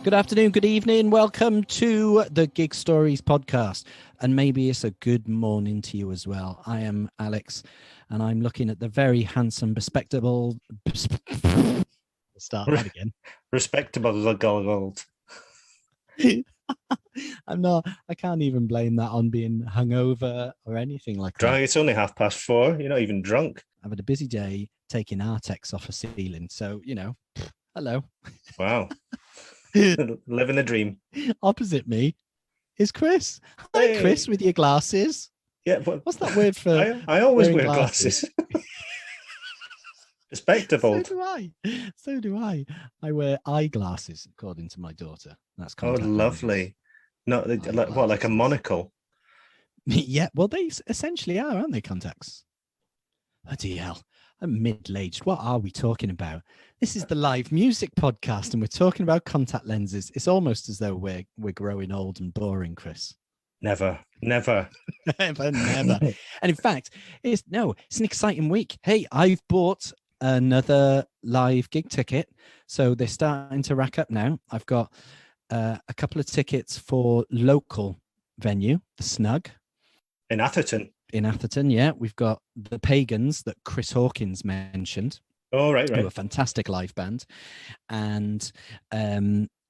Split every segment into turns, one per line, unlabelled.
Good afternoon, good evening. Welcome to the Gig Stories podcast. And maybe it's a good morning to you as well. I am Alex, and I'm looking at the very handsome, respectable... Start that again.
Respectable gold.
I can't even blame that on being hungover or anything like
Drunk.
that.
It's only 4:30. You're not even drunk.
I've had a busy day taking Artex off a ceiling. So, hello.
Wow. Living the dream.
Opposite me is Chris.
Hey.
Hi, Chris, with your glasses.
Yeah, but
What's that word for?
I always wear
glasses.
Respectable.
So do I. I wear eyeglasses, according to my daughter. That's contact
lovely. Not like a monocle?
Yeah, well, they essentially are, aren't they, contacts? Bloody hell. I'm middle-aged. What are we talking about? This is the live music podcast, and we're talking about contact lenses. It's almost as though we're growing old and boring, Chris.
Never.
never. And in fact, it's an exciting week. Hey, I've bought another live gig ticket, so they're starting to rack up now. I've got a couple of tickets for local venue, the Snug
in Atherton.
Yeah. We've got the Pagans that Chris Hawkins mentioned.
Oh, right.
Who are a fantastic live band, and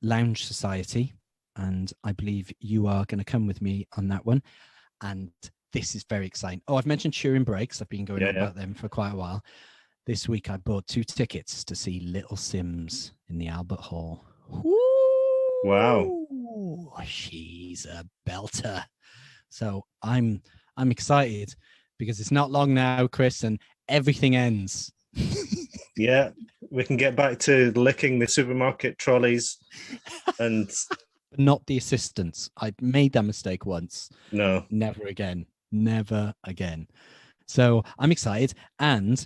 Lounge Society. And I believe you are going to come with me on that one. And this is very exciting. Oh, I've mentioned Turing Breaks. I've been going on about them for quite a while. This week I bought 2 tickets to see Little Sims in the Albert Hall. Woo!
Wow.
She's a belter. So I'm excited because it's not long now, Chris, and everything ends.
Yeah, we can get back to licking the supermarket trolleys and
not the assistants. I made that mistake once.
No.
Never again. So I'm excited. And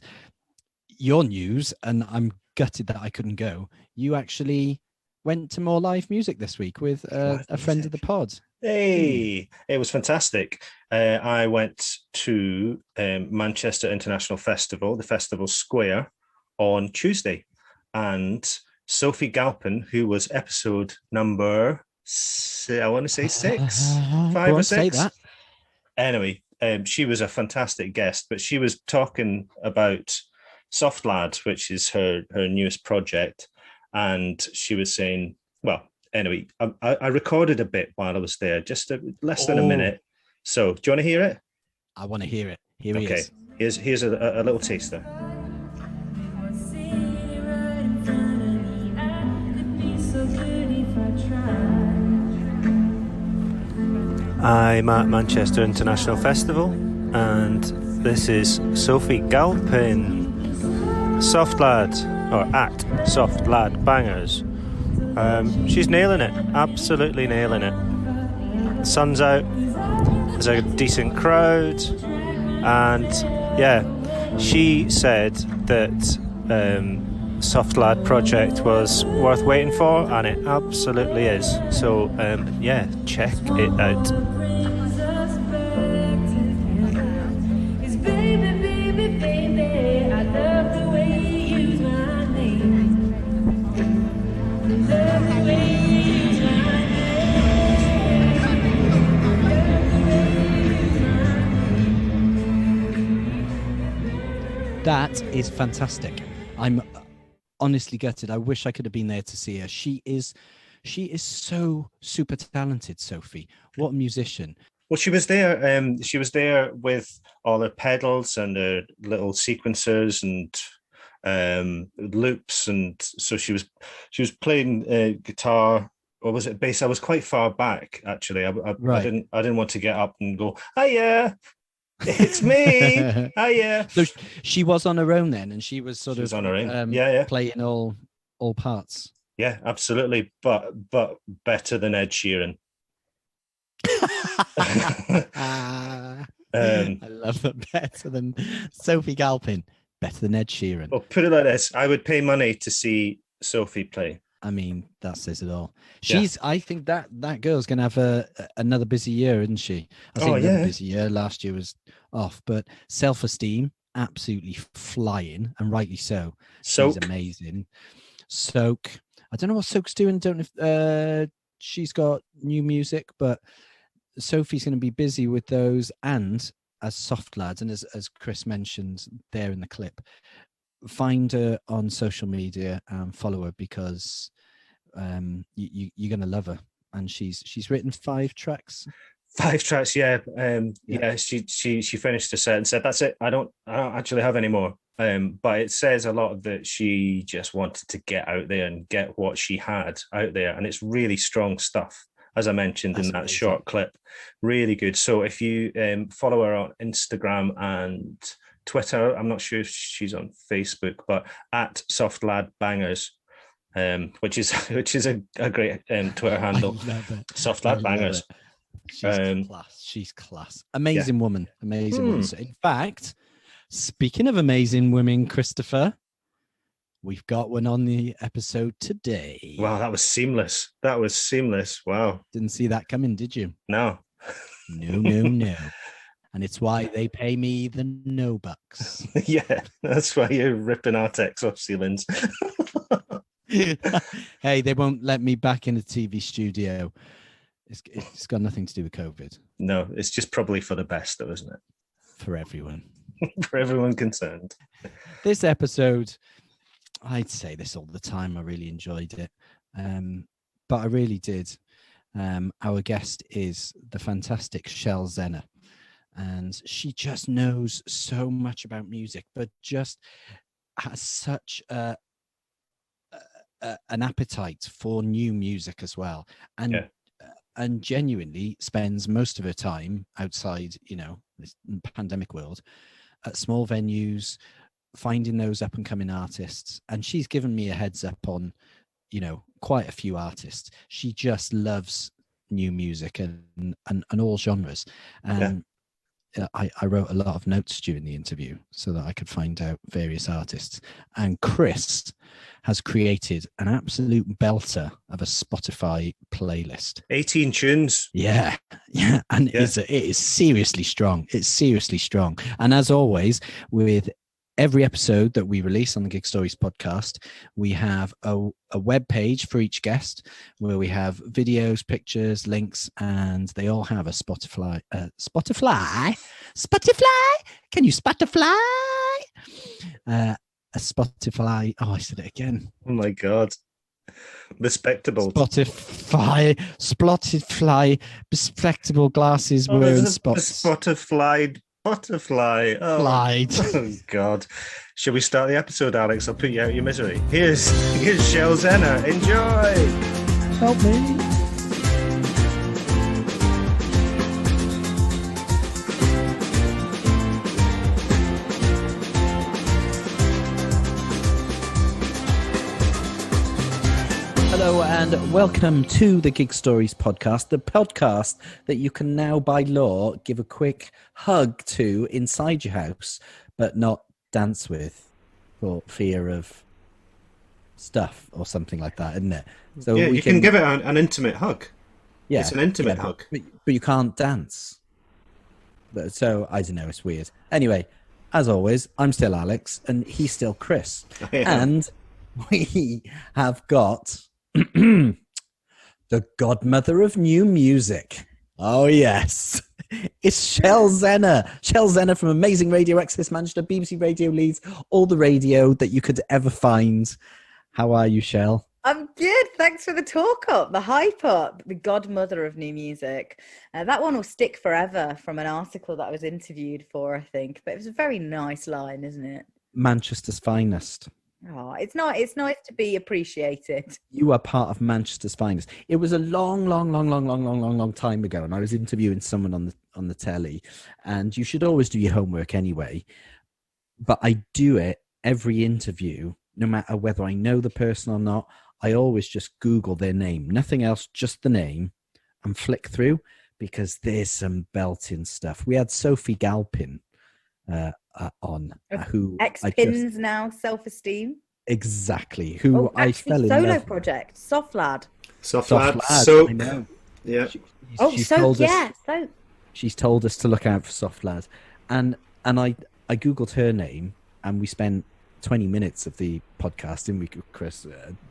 your news, and I'm gutted that I couldn't go, you actually went to more live music this week with a friend of the pod.
Hey, it was fantastic. I went to Manchester International Festival, the Festival Square, on Tuesday. And Sophie Galpin, who was episode number, I want to say 5 or 6.
Say that.
Anyway, she was a fantastic guest, but she was talking about Soft Lad, which is her newest project. And she was saying, well, anyway, I recorded a bit while I was there, just less than a minute. So, do you want to hear it?
I want to hear it. Here he is.
Here's a little taster. I'm at Manchester International Festival, and this is Sophie Galpin, Soft Lad, or at Soft Lad Bangers. She's nailing it, absolutely nailing it. The sun's out, there's a decent crowd, and yeah, she said that Soft Lad project was worth waiting for, and it absolutely is. So yeah, check it out.
That is fantastic. I'm honestly gutted. I wish I could have been there to see her. She is so super talented, Sophie. What a musician.
Well, she was there. She was there with all her pedals and her little sequencers and loops, and so she was playing guitar, or was it bass? I was quite far back actually. I didn't want to get up and go, "Hiya, it's me." Hiya.
So she was on her own then, and she was sort of
on her own.
Playing all parts.
Yeah, absolutely. But better than Ed Sheeran.
I love that. Better than Sophie Galpin. Better than Ed Sheeran.
Well, put it like this: I would pay money to see Sophie play.
I mean, that says it all. I think that girl's going to have another busy year, isn't she? I think another busy year. Last year was off, but self-esteem absolutely flying, and rightly so. She's amazing. Soak. I don't know what Soak's doing. Don't know if she's got new music, but Sophie's going to be busy with those. And as Soft Lads, and as Chris mentioned there in the clip, find her on social media and follow her, because you're going to love her. And she's written 5 tracks.
5 tracks, yeah. She finished a set and said, "That's it. I don't actually have any more." But it says a lot that she just wanted to get out there and get what she had out there, and it's really strong stuff, as I mentioned. That's in that amazing short clip. Really good. So if you follow her on Instagram and Twitter, I'm not sure if she's on Facebook, but at Soft Lad Bangers, which is a great Twitter handle. Soft Lad Bangers.
She's class. Amazing woman. Amazing woman. So in fact, speaking of amazing women, Christopher, we've got one on the episode today.
Wow, that was seamless. Wow.
Didn't see that coming, did you?
No.
No. And it's why they pay me the no bucks.
Yeah, that's why you're ripping Artex off ceilings.
Hey, they won't let me back in the TV studio. It's got nothing to do with COVID.
No, it's just probably for the best, though, isn't it?
For everyone.
For everyone concerned.
This episode, I'd say this all the time. I really enjoyed it. But I really did. Our guest is the fantastic Shell Zenner. And she just knows so much about music, but just has such an appetite for new music as well. And genuinely spends most of her time outside, this pandemic world, at small venues, finding those up and coming artists. And she's given me a heads up on, quite a few artists. She just loves new music and all genres. And I wrote a lot of notes during the interview so that I could find out various artists. And Chris has created an absolute belter of a Spotify playlist.
18 tunes.
Yeah. And it is seriously strong. It's seriously strong. And as always, with every episode that we release on the Gig Stories podcast, we have a web page for each guest where we have videos, pictures, links, and they all have a Spotify. Can you Spotify? A Spotify. Oh, I said it again.
Oh my God. Respectable.
Spotify, respectable glasses wearing spots. Butterfly.
Oh God. Shall we start the episode, Alex? I'll put you out of your misery. Here's Shell Zenner. Enjoy.
Help me. Hello and welcome to the Gig Stories podcast, the podcast that you can now by law give a quick hug to inside your house, but not dance with for fear of stuff or something like that, isn't it? So
yeah, you can give it an intimate hug. Yeah, it's an intimate hug.
But you can't dance. So, I don't know, it's weird. Anyway, as always, I'm still Alex and he's still Chris. And we have got the godmother of new music. Oh, yes. It's Shell Zenner. Shell Zenner from Amazing Radio Access Manchester, BBC Radio Leeds, all the radio that you could ever find. How are you, Shell?
I'm good. Thanks for the talk up, the hype up, the godmother of new music. That one will stick forever from an article that I was interviewed for, I think. But it was a very nice line, isn't it?
Manchester's finest.
Oh, it's nice to be appreciated.
You are part of Manchester's finest. It was a long time ago, and I was interviewing someone on the telly, and you should always do your homework anyway. But I do it every interview, no matter whether I know the person or not. I always just Google their name, nothing else, just the name, and flick through, because there's some belting stuff. We had Sophie Galpin on who
X-Pins now, Self-Esteem.
Exactly. Who I fell in
solo
love
project, Soft Lad.
Soap.
I know.
Yeah.
Soap.
She's told us to look out for Soft Lad. And I Googled her name and we spent 20 minutes of the podcast, didn't we, Chris,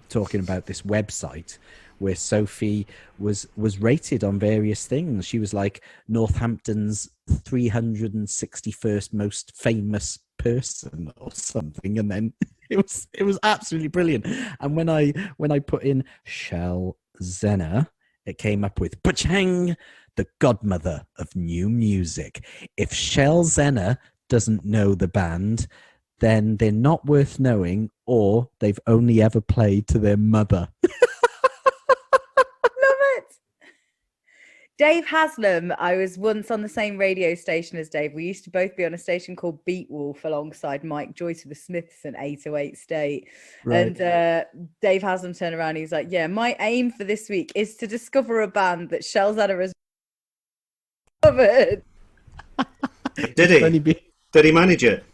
talking about this website where Sophie was rated on various things. She was like Northampton's 361st most famous person or something, and then it was absolutely brilliant. And when I put in Shell Zenner, it came up with Pachang, the godmother of new music. If Shell Zenner doesn't know the band, then they're not worth knowing, or they've only ever played to their mother.
Love it. Dave Haslam, I was once on the same radio station as Dave. We used to both be on a station called Beat Wolf alongside Mike Joyce of the Smiths and 808 State. Right. And Dave Haslam turned around and he was like, yeah, my aim for this week is to discover a band that Shell Zenner has covered.
Did he? Did he manage it?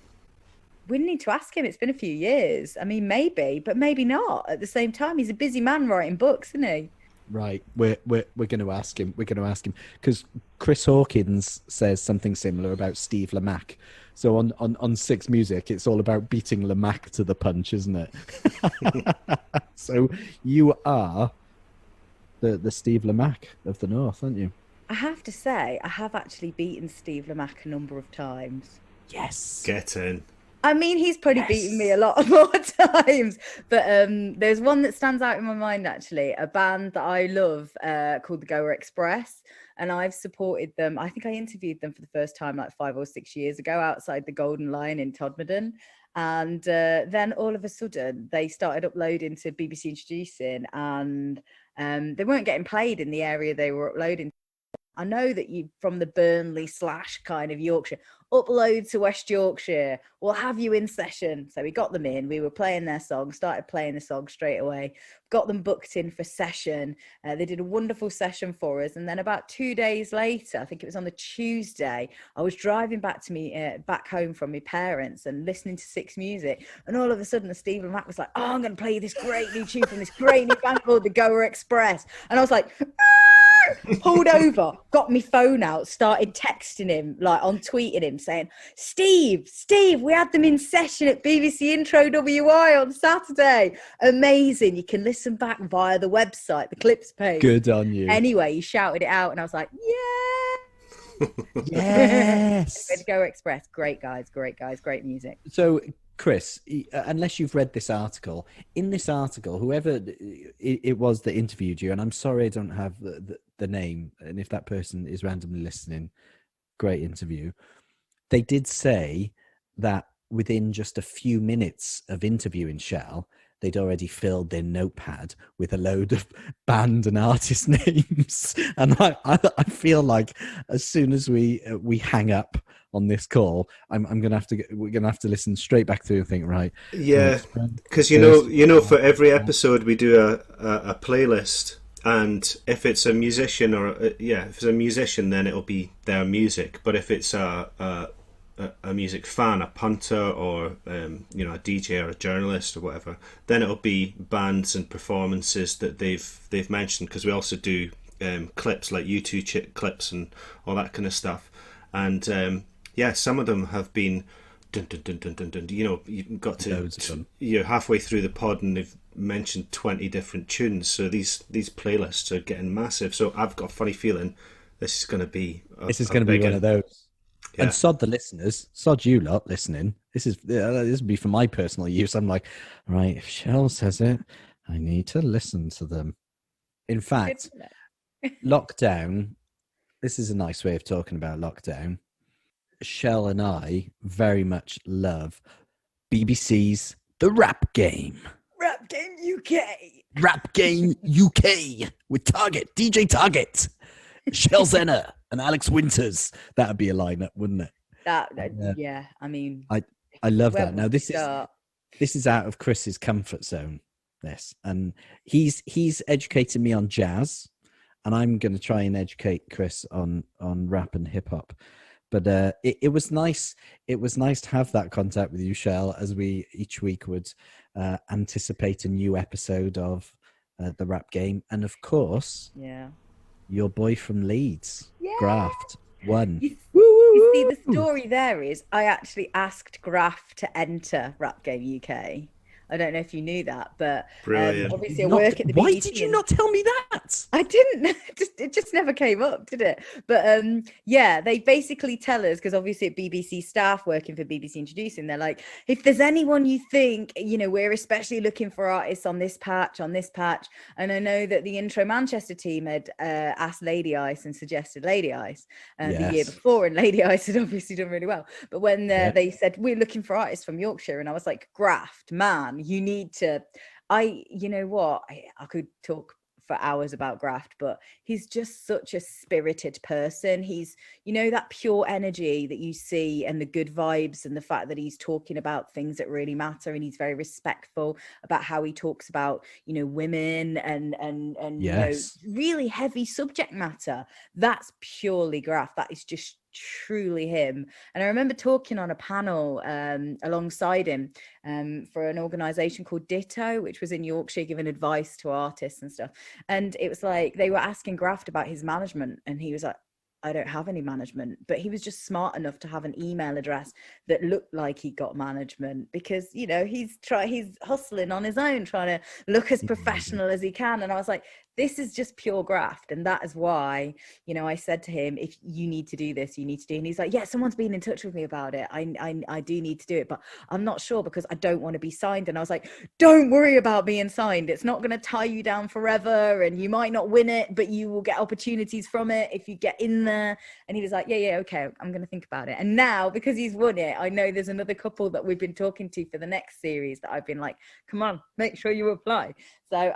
We need to ask him. It's been a few years. I mean, maybe, but maybe not. At the same time, he's a busy man writing books, isn't he?
Right. We're going to ask him. We're going to ask him because Chris Hawkins says something similar about Steve Lamacq. So on Six Music, it's all about beating Lamacq to the punch, isn't it? So you are the Steve Lamacq of the North, aren't you?
I have to say, I have actually beaten Steve Lamacq a number of times.
Yes.
Get in.
I mean, he's probably beaten me a lot more times, but there's one that stands out in my mind, actually, a band that I love called the Goa Express, and I've supported them. I think I interviewed them for the first time like 5 or 6 years ago outside the Golden Lion in Todmorden, and then all of a sudden they started uploading to BBC Introducing, and they weren't getting played in the area they were uploading. I know that you from the Burnley / kind of Yorkshire, upload to West Yorkshire, we'll have you in session. So we got them in, we were playing their song, started playing the song straight away, got them booked in for session. They did a wonderful session for us. And then about 2 days later, I think it was on the Tuesday, I was driving back home from my parents and listening to Six Music. And all of a sudden, Stephen Mack was like, oh, I'm going to play you this great new tune from this great new band called the Goa Express. And I was like, pulled over, got my phone out, started texting him, like tweeting him saying, Steve, we had them in session at BBC Intro WI on Saturday. Amazing. You can listen back via the website, the clips page.
Good on you.
Anyway, he shouted it out and I was like, yeah.
Yes.
Go Express. Great guys, great music.
So Chris, unless you've read this article, in this article, whoever it was that interviewed you, and I'm sorry I don't have the name, and if that person is randomly listening, great interview. They did say that within just a few minutes of interviewing Shell, they'd already filled their notepad with a load of band and artist names. And I feel like as soon as we hang up on this call, we're gonna have to listen straight back through and think, right?
Yeah, because you know, for every episode we do a playlist, and if it's a musician if it's a musician, then it'll be their music. But if it's a music fan, a punter, or a DJ or a journalist or whatever, then it'll be bands and performances that they've mentioned, because we also do clips like YouTube clips and all that kind of stuff. And some of them have been dun, dun, dun, dun, dun, dun. You've got to you're halfway through the pod and they've mentioned 20 different tunes. So these playlists are getting massive. So I've got a funny feeling this is going to be
one of those. Yeah. And sod the listeners, sod you lot listening. This would be for my personal use. I'm like, right, if Shell says it, I need to listen to them. In fact, lockdown, this is a nice way of talking about lockdown. Shell and I very much love BBC's The Rap Game.
Rap Game UK.
Rap Game UK with DJ Target. Shell Zenner and Alex Winters. That would be a lineup, wouldn't it?
Yeah. I mean,
I love that. Now this is out of Chris's comfort zone. This, and he's educated me on jazz, and I'm going to try and educate Chris on rap and hip hop. But it was nice. It was nice to have that contact with you, Shell, as we each week would anticipate a new episode of the Rap Game, and of course,
yeah.
Your boy from Leeds, Graft, won.
Woo! You see, the story there is I actually asked Graf to enter Rap Game UK. I don't know if you knew that, but
Brilliant.
obviously I work at the
Why
BBC.
did you not tell me that?
I didn't. It just never came up, did it? But yeah, they basically tell us, because obviously at BBC staff working for BBC Introducing, they're like, if there's anyone you think, we're especially looking for artists on this patch. And I know that the Intro Manchester team had asked Lady Ice and suggested Lady Ice the year before, and Lady Ice had obviously done really well. But when they said we're looking for artists from Yorkshire, and I was like, Graft, man, you need to. You know what? I could talk for hours about Graft, but he's just such a spirited person. He's, that pure energy that you see, and the good vibes, and the fact that he's talking about things that really matter, and he's very respectful about how he talks about, women and
Yes.
really heavy subject matter. That's purely Graft. That is just truly him. And I remember talking on a panel alongside him for an organization called Ditto, which was in Yorkshire, giving advice to artists and stuff. And it was like they were asking Graft about his management, and he was like, I don't have any management. But he was just smart enough to have an email address that looked like he got management, because he's hustling on his own, trying to look as professional as he can. And I was like, this is just pure Graft. And that is why, I said to him, if you need to do this, you need to do. And he's like, yeah, someone's been in touch with me about it. I do need to do it, but I'm not sure because I don't want to be signed. And I was like, don't worry about being signed. It's not going to tie you down forever. And you might not win it, but you will get opportunities from it if you get in there. And he was like, yeah, okay, I'm going to think about it. And now, because he's won it, I know there's another couple that we've been talking to for the next series that I've been like, come on, make sure you apply. So,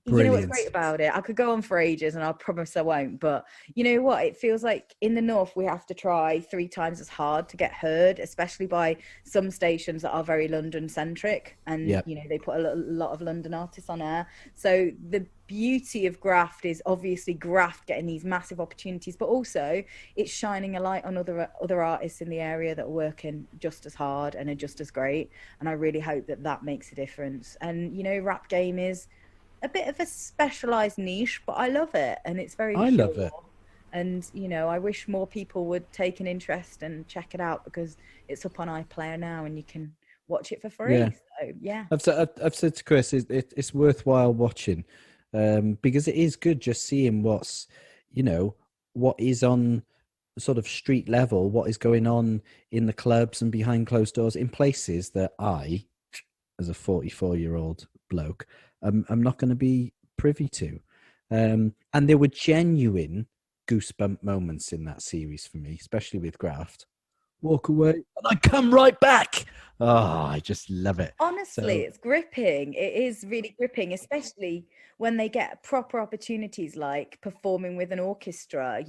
you know what's great about it? I could go on for ages, and I promise I won't. But you know what? It feels like in the North, we have to try 3 times as hard to get heard, especially by some stations that are very London-centric. And, they put a lot of London artists on air. So the beauty of Graft is obviously Graft getting these massive opportunities, but also it's shining a light on other artists in the area that are working just as hard and are just as great. And I really hope that makes a difference. And, Rap Game is a bit of a specialized niche, but I love it, and it's very pure.
Love it.
And I wish more people would take an interest and check it out, because it's up on iPlayer now and you can watch it for free. So yeah,
I've said to Chris, it's worthwhile watching, because it is good just seeing what is on sort of street level, what is going on in the clubs and behind closed doors in places that I, as a 44-year-old bloke, I'm not going to be privy to. And there were genuine goosebump moments in that series for me, especially with Graft. Walk away and I come right back. Oh, I just love it.
Honestly, it's gripping. It is really gripping, especially when they get proper opportunities like performing with an orchestra,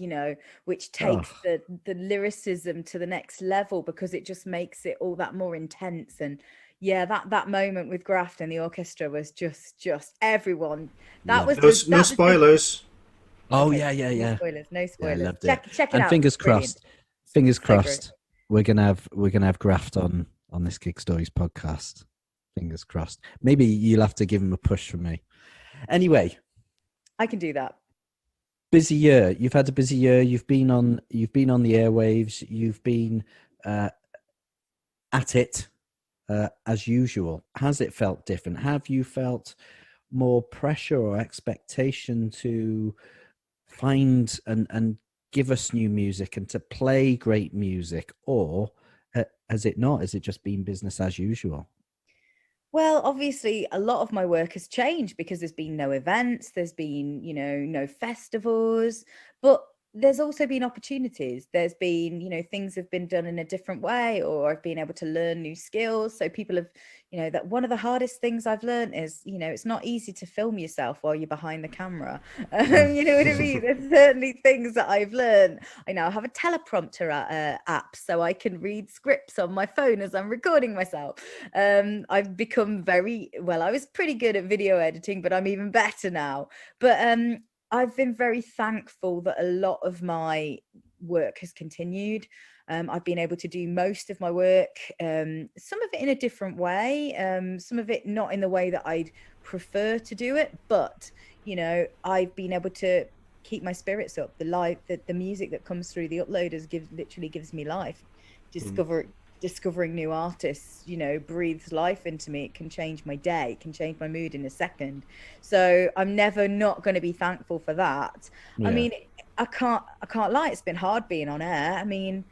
which takes the lyricism to the next level, because it just makes it all that more intense. And yeah, that moment with Graft and the orchestra was just everyone. That was
no spoilers.
Oh,
okay,
yeah.
No spoilers.
Yeah, loved
check it
and
out.
Fingers crossed. Fingers crossed.
So
we're gonna have Graft on this Gig Stories podcast. Fingers crossed. Maybe you'll have to give him a push from me. Anyway,
I can do that.
Busy year. You've had a busy year. You've been on the airwaves. You've been at it as usual. Has it felt different? Have you felt more pressure or expectation to find and give us new music and to play great music, or has it not? Has it just been business as usual?
Well, obviously, a lot of my work has changed because there's been no events, there's been, no festivals, but there's also been opportunities. There's been, things have been done in a different way, or I've been able to learn new skills. So people have, that one of the hardest things I've learned is, it's not easy to film yourself while you're behind the camera. You know what I mean? There's certainly things that I've learned. I now have a teleprompter app, so I can read scripts on my phone as I'm recording myself. I've become I was pretty good at video editing, but I'm even better now. But I've been very thankful that a lot of my work has continued. I've been able to do most of my work, some of it in a different way, some of it not in the way that I'd prefer to do it. But, I've been able to keep my spirits up. The music that comes through the uploaders literally gives me life. Discovering new artists, you know, breathes life into me. It can change my day, it can change my mood in a second. So I'm never not going to be thankful for that. I
Yeah.
mean, I can't lie, it's been hard being on air. I mean,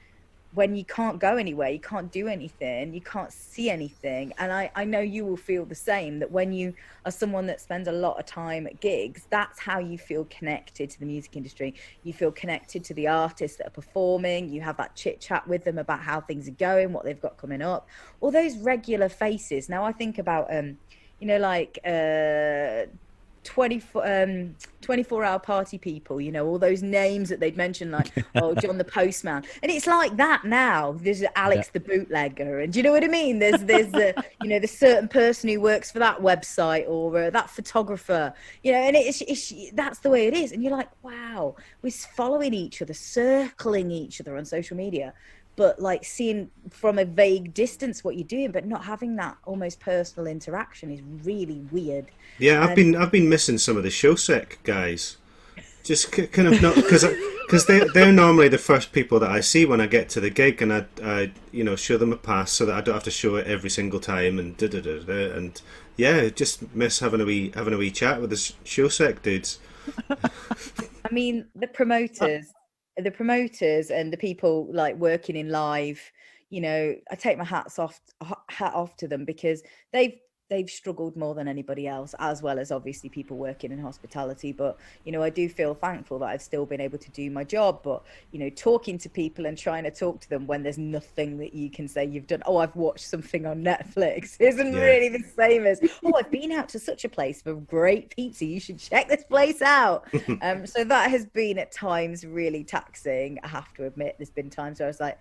when you can't go anywhere, you can't do anything, you can't see anything. And I know you will feel the same, that when you are someone that spends a lot of time at gigs, that's how you feel connected to the music industry. You feel connected to the artists that are performing. You have that chit chat with them about how things are going, what they've got coming up, all those regular faces. Now I think about, you know, like 24-hour party people, you know, all those names that they'd mentioned, like, oh, John the Postman. And it's like that now. There's Alex the bootlegger, and do you know what I mean? There's the, you know, the certain person who works for that website, or that photographer, you know, and it's that's the way it is. And you're like, wow, we're following each other, circling each other on social media, but like seeing from a vague distance what you're doing, but not having that almost personal interaction is really weird.
Yeah,
And
I've been missing some of the show sec guys. Just kind of not because they're normally the first people that I see when I get to the gig, and I you know, show them a pass so that I don't have to show it every single time, and and yeah, just miss having a wee chat with the show sec dudes.
I mean, the promoters and the people like working in live, you know, I take my hat off to them, because they've struggled more than anybody else, as well as obviously people working in hospitality. But you know, I do feel thankful that I've still been able to do my job. But you know, talking to people and trying to talk to them when there's nothing that you can say you've done, oh, I've watched something on Netflix, isn't really the same as, oh, I've been out to such a place for great pizza, you should check this place out. So that has been at times really taxing. I have to admit, there's been times where I was like,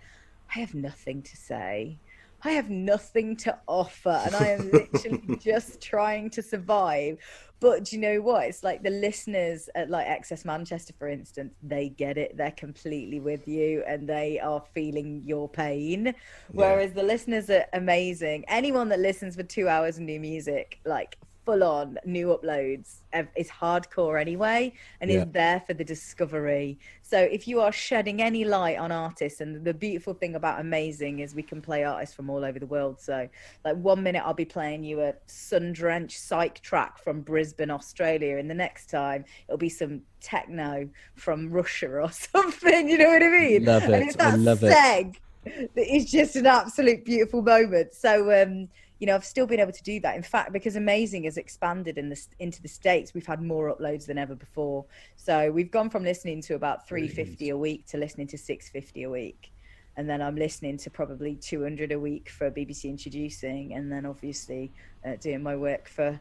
I have nothing to say, I have nothing to offer, and I am literally just trying to survive. But do you know what? It's like the listeners at like XS Manchester, for instance, they get it. They're completely with you, and they are feeling your pain. Whereas the listeners are amazing. Anyone that listens for 2 hours of new music, like full on new uploads, is hardcore anyway, and is there for the discovery. So if you are shedding any light on artists, and the beautiful thing about Amazing is we can play artists from all over the world. So like 1 minute I'll be playing you a sun-drenched psych track from Brisbane, Australia, and the next time it'll be some techno from Russia or something, you know what I mean?
Love it.
And it's that seg that is just an absolute beautiful moment. So you know, I've still been able to do that. In fact, because Amazing has expanded into the States, we've had more uploads than ever before. So we've gone from listening to about 350 a week to listening to 650 a week. And then I'm listening to probably 200 a week for BBC Introducing. And then obviously doing my work for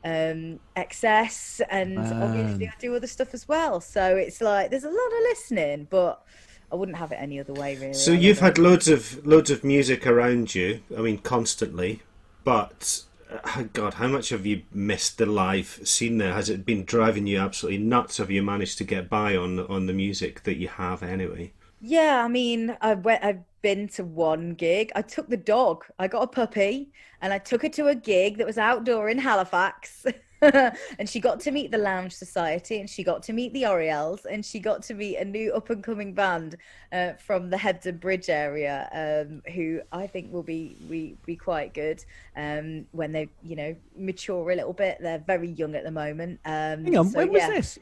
XS. And obviously I do other stuff as well. So it's like, there's a lot of listening, but I wouldn't have it any other way, really.
So you've had loads of music around you, I mean, constantly. But, God, how much have you missed the live scene there? Has it been driving you absolutely nuts? Have you managed to get by on the music that you have anyway?
Yeah, I mean, I've been to one gig. I took the dog. I got a puppy, and I took her to a gig that was outdoor in Halifax. And she got to meet the Lounge Society, and she got to meet the Orioles, and she got to meet a new up-and-coming band from the Hebden Bridge area, who I think will be quite good when they, you know, mature a little bit. They're very young at the moment.
Hang on,
so,
when was this?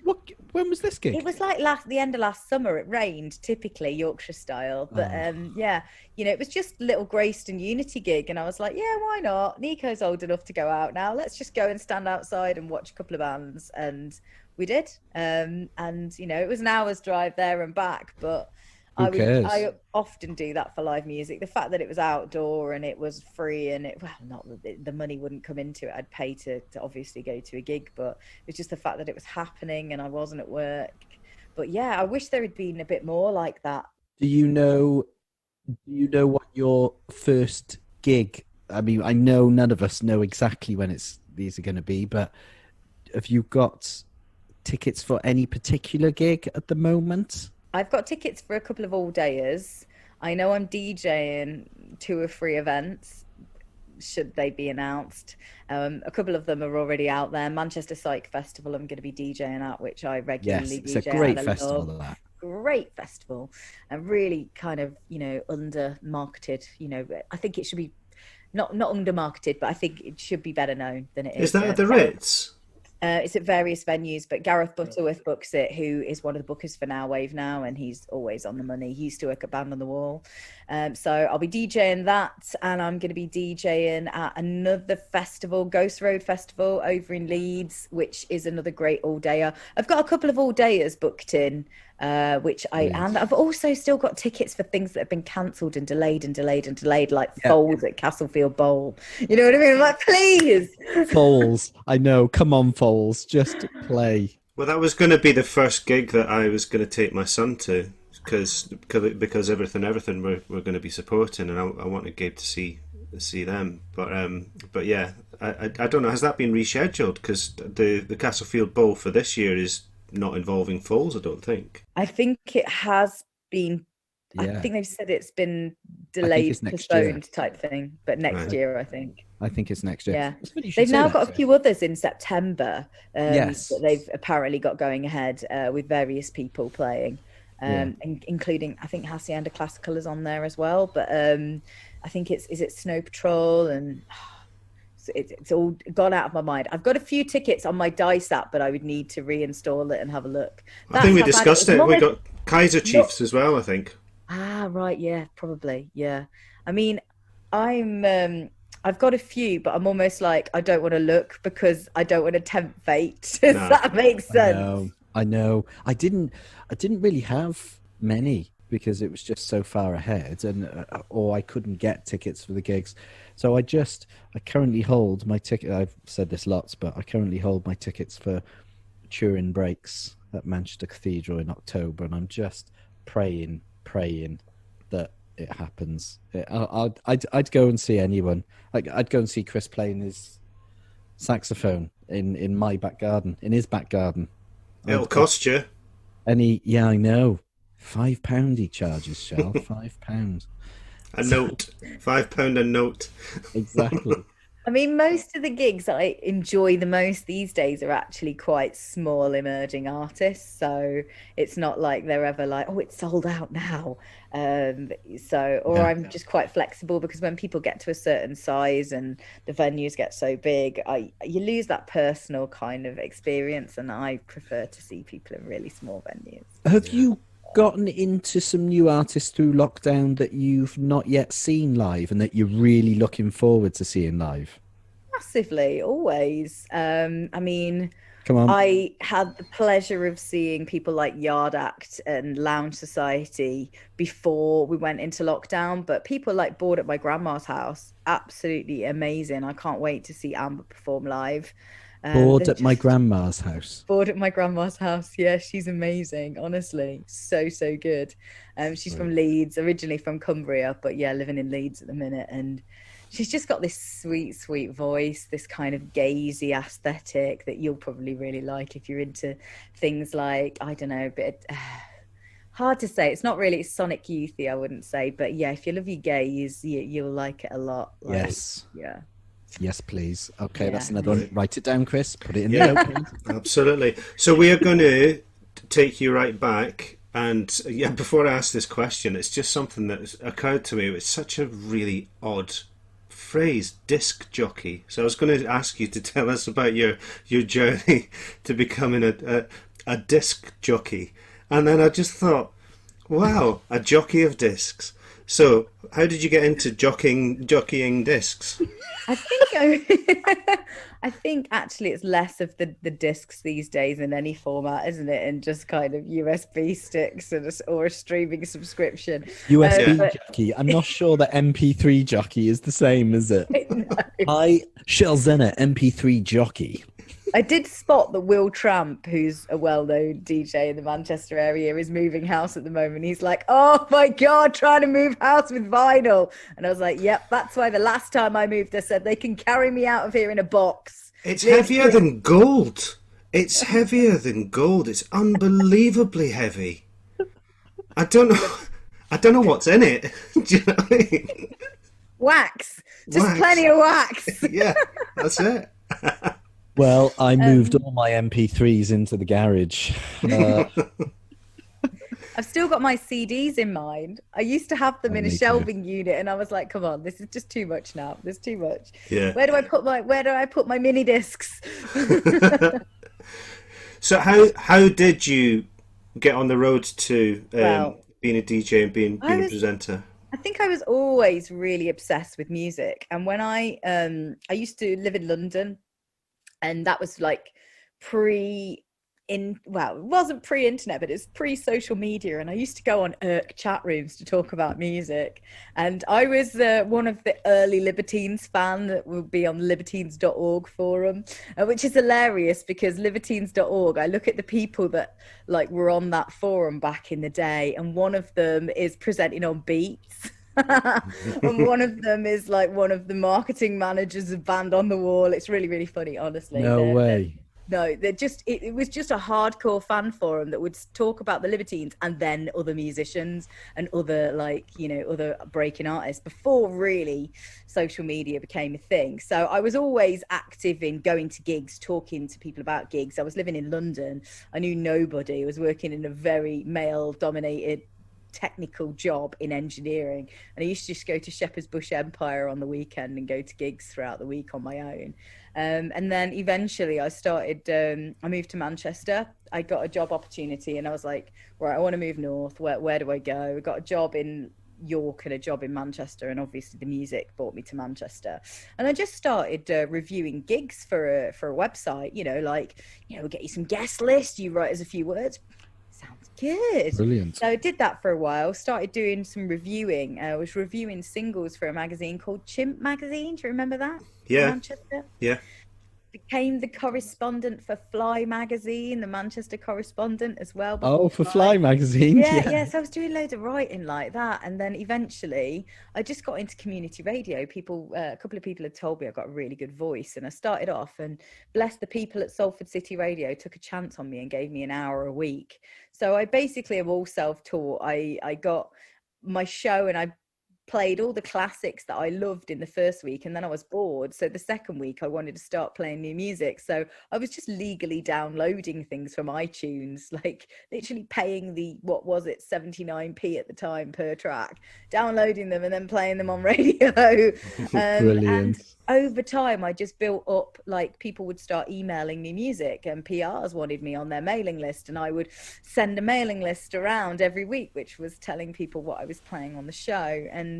When was this gig?
It was like the end of last summer. It rained, typically Yorkshire style, but yeah, you know, it was just a little Greyston Unity gig, and I was like, yeah, why not? Nico's old enough to go out now. Let's just go and stand outside and watch a couple of bands, and we did. And you know, it was an hour's drive there and back, but I often do that for live music. The fact that it was outdoor and it was free, and not that the money wouldn't come into it. I'd pay to obviously go to a gig, but it was just the fact that it was happening and I wasn't at work. But yeah, I wish there had been a bit more like that.
Do you know what your first gig? I mean, I know none of us know exactly when these are going to be, but have you got tickets for any particular gig at the moment?
I've got tickets for a couple of all-dayers. I know I'm DJing 2 or 3 events. should they be announced. A couple of them are already out there. Manchester Psych Festival I'm going to be DJing at, which I regularly
Yes, it's
DJ
a great
at. I
festival.
love.
That.
Great festival, and really kind of, under marketed. I think it should be not under marketed, but I think it should be better known than it is.
Is that at the Ritz?
It's at various venues, but Gareth Butterworth books it, who is one of the bookers for Now Wave now, and he's always on the money. He used to work at Band on the Wall. So I'll be DJing that, and I'm going to be DJing at another festival, Ghost Road Festival over in Leeds, which is another great all-dayer. I've got a couple of all-dayers booked in, and I've also still got tickets for things that have been cancelled and delayed, like Foals at Castlefield Bowl. You know what I mean? I'm like, please.
Foals, I know. Come on, Foals, just play.
Well, that was going to be the first gig that I was going to take my son to, because everything we're going to be supporting, and I wanted Gabe to see them. But yeah, I don't know. Has that been rescheduled? Because the Castlefield Bowl for this year is not involving Foals, I don't think.
I think it has been.
Yeah.
I think they've said it's been delayed, postponed type thing, but next year, I think.
I think it's next year.
Yeah, they've now got a few others in September. Yes, that they've apparently got going ahead with various people playing, including, I think Hacienda Classical is on there as well. But I think is it Snow Patrol, and it's all gone out of my mind. I've got a few tickets on my Dice app, but I would need to reinstall it and have a look.
I think we discussed it. We got Kaiser Chiefs as well, I think.
Ah, right, yeah, probably, yeah. I mean, I've got a few, but I'm almost like, I don't want to look because I don't want to tempt fate. Does that make sense?
I know. I didn't really have many because it was just so far ahead, or I couldn't get tickets for the gigs. So I currently hold my ticket. I've said this lots, but I currently hold my tickets for Turin Breaks at Manchester Cathedral in October, and I'm just praying that it happens. I'd go and see anyone. Like, I'd go and see Chris playing his saxophone in my back garden, in his back garden.
It'll cost you.
I know. £5 he charges, Shell. £5.
A note. £5 a note.
Exactly.
I mean, most of the gigs I enjoy the most these days are actually quite small emerging artists. So it's not like they're ever like, oh, it's sold out now. I'm just quite flexible, because when people get to a certain size and the venues get so big, you lose that personal kind of experience. And I prefer to see people in really small venues.
Have you gotten into some new artists through lockdown that you've not yet seen live and that you're really looking forward to seeing live?
Massively, always. I mean,
come on.
I had the pleasure of seeing people like Yard Act and Lounge Society before we went into lockdown, but people like Bored at My Grandma's House, absolutely amazing. I can't wait to see Amber perform live.
Bored at My Grandma's House.
Bored at My Grandma's House. Yeah, she's amazing. Honestly, so good. She's from Leeds, originally from Cumbria, but yeah, living in Leeds at the minute. And she's just got this sweet voice, this kind of gazy aesthetic that you'll probably really like if you're into things like, I don't know, a bit hard to say. It's not really Sonic Youthy, I wouldn't say, but yeah, if you love your gaze, you'll like it a lot.
Yes.
Yeah.
Yes, please. Okay, that's another one. Write it down, Chris. Put it in the note.
Absolutely. So we are going to take you right back. And before I ask this question, it's just something that occurred to me. It's such a really odd phrase, disc jockey. So I was going to ask you to tell us about your journey to becoming a disc jockey. And then I just thought, wow, a jockey of discs. So, how did you get into jockeying discs?
I think actually it's less of the discs these days in any format, isn't it? And just kind of USB sticks or a streaming subscription.
USB jockey. I'm not sure that MP3 jockey is the same, is it?
No.
Hi, Shell Zenner, MP3 jockey.
I did spot that Will Tramp, who's a well-known DJ in the Manchester area, is moving house at the moment. He's like, oh my God, trying to move house with vinyl. And I was like, yep, that's why the last time I moved, I said they can carry me out of here in a box.
It's heavier than gold. It's heavier than gold. It's unbelievably heavy. I don't know what's in it. Do you know what I mean?
Wax, just
Wax.
plenty of wax.
Yeah, that's it.
Well, I moved all my MP3s into the garage.
I've still got my CDs in mind. I used to have them in a
Me too.
shelving unit, and I was like, "Come on, this is just too much now. There's too much.
Yeah.
Where do I put my mini discs?"
So how did you get on the road to
Well,
being a DJ and being
I
a
was
presenter?
I think I was always really obsessed with music, and when I used to live in London, and that was like pre well, it wasn't pre-internet, but it's pre-social media, and I used to go on irk chat rooms to talk about music, and I was one of the early Libertines fan that would be on the libertines.org forum, which is hilarious because libertines.org, I look at the people that like were on that forum back in the day, and one of them is presenting on Beats. And one of them is like one of the marketing managers of Band on the Wall. It's really, really funny, honestly.
No way.
No, they're just it was just a hardcore fan forum that would talk about the Libertines and then other musicians and other, like, you know, other breaking artists before really social media became a thing. So I was always active in going to gigs, talking to people about gigs. I was living in London. I knew nobody. I was working in a very male dominated technical job in engineering, and I used to just go to Shepherd's Bush Empire on the weekend and go to gigs throughout the week on my own. And then eventually I moved to Manchester. I got a job opportunity and I was like, right, I want to move north. Where do I go? I got a job in York and a job in Manchester, and obviously the music brought me to Manchester. And I just started reviewing gigs for a website, you know, like, you know, we'll get you some guest list, you write us a few words. Sounds good.
Brilliant.
So I did that for a while, started doing some reviewing. I was reviewing singles for a magazine called Chimp Magazine. Do you remember that?
Yeah.
Manchester.
Yeah.
Became the correspondent for Fly magazine, the Manchester correspondent as well.
Oh, for Fly magazine.
Yeah. So I was doing loads of writing like that, and then eventually I just got into community radio. People, a couple of people had told me I got a really good voice, and I started off. And bless the people at Salford City Radio took a chance on me and gave me an hour a week. So I basically am all self-taught. I got my show, and I played all the classics that I loved in the first week, and then I was bored. So the second week I wanted to start playing new music. So I was just legally downloading things from iTunes, like literally paying the, what was it, 79p at the time per track, downloading them and then playing them on radio. And over time I just built up, like, people would start emailing me music, and PRs wanted me on their mailing list, and I would send a mailing list around every week which was telling people what I was playing on the show. And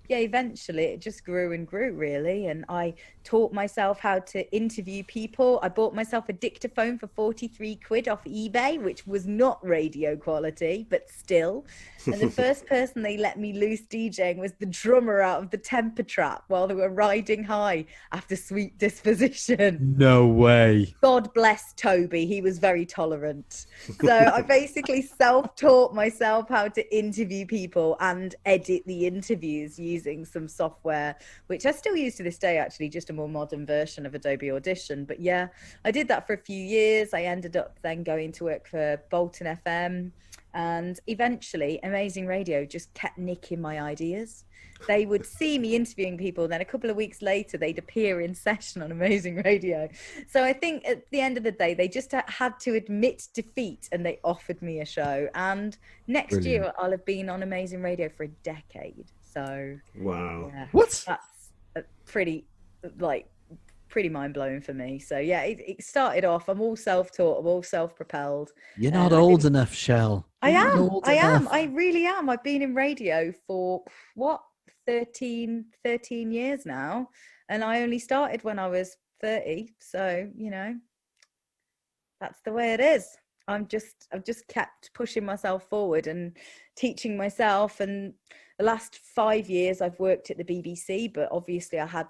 yeah, eventually it just grew and grew, really. And I taught myself how to interview people. I bought myself a dictaphone for 43 quid off eBay, which was not radio quality, but still. And the first person they let me loose DJing was the drummer out of the Temper Trap while they were riding high after Sweet Disposition.
No way.
God bless Toby. He was very tolerant. So I basically self-taught myself how to interview people and edit the interviews using some software, which I still use to this day, actually, just a more modern version of Adobe Audition. But yeah, I did that for a few years. I ended up then going to work for Bolton FM. And eventually, Amazing Radio just kept nicking my ideas. They would see me interviewing people, then a couple of weeks later, they'd appear in session on Amazing Radio. So I think at the end of the day, they just had to admit defeat, and they offered me a show. And next year, I'll have been on Amazing Radio for a decade. So
wow,
yeah,
what?
That's pretty mind-blowing for me. So yeah, it started off, I'm all self-taught, I'm all self-propelled.
You're not old enough, Shell.
I am. I really am. I've been in radio for, what, 13 years now. And I only started when I was 30. So, you know, that's the way it is. I've just kept pushing myself forward and teaching myself. And the last 5 years I've worked at the BBC, but obviously I had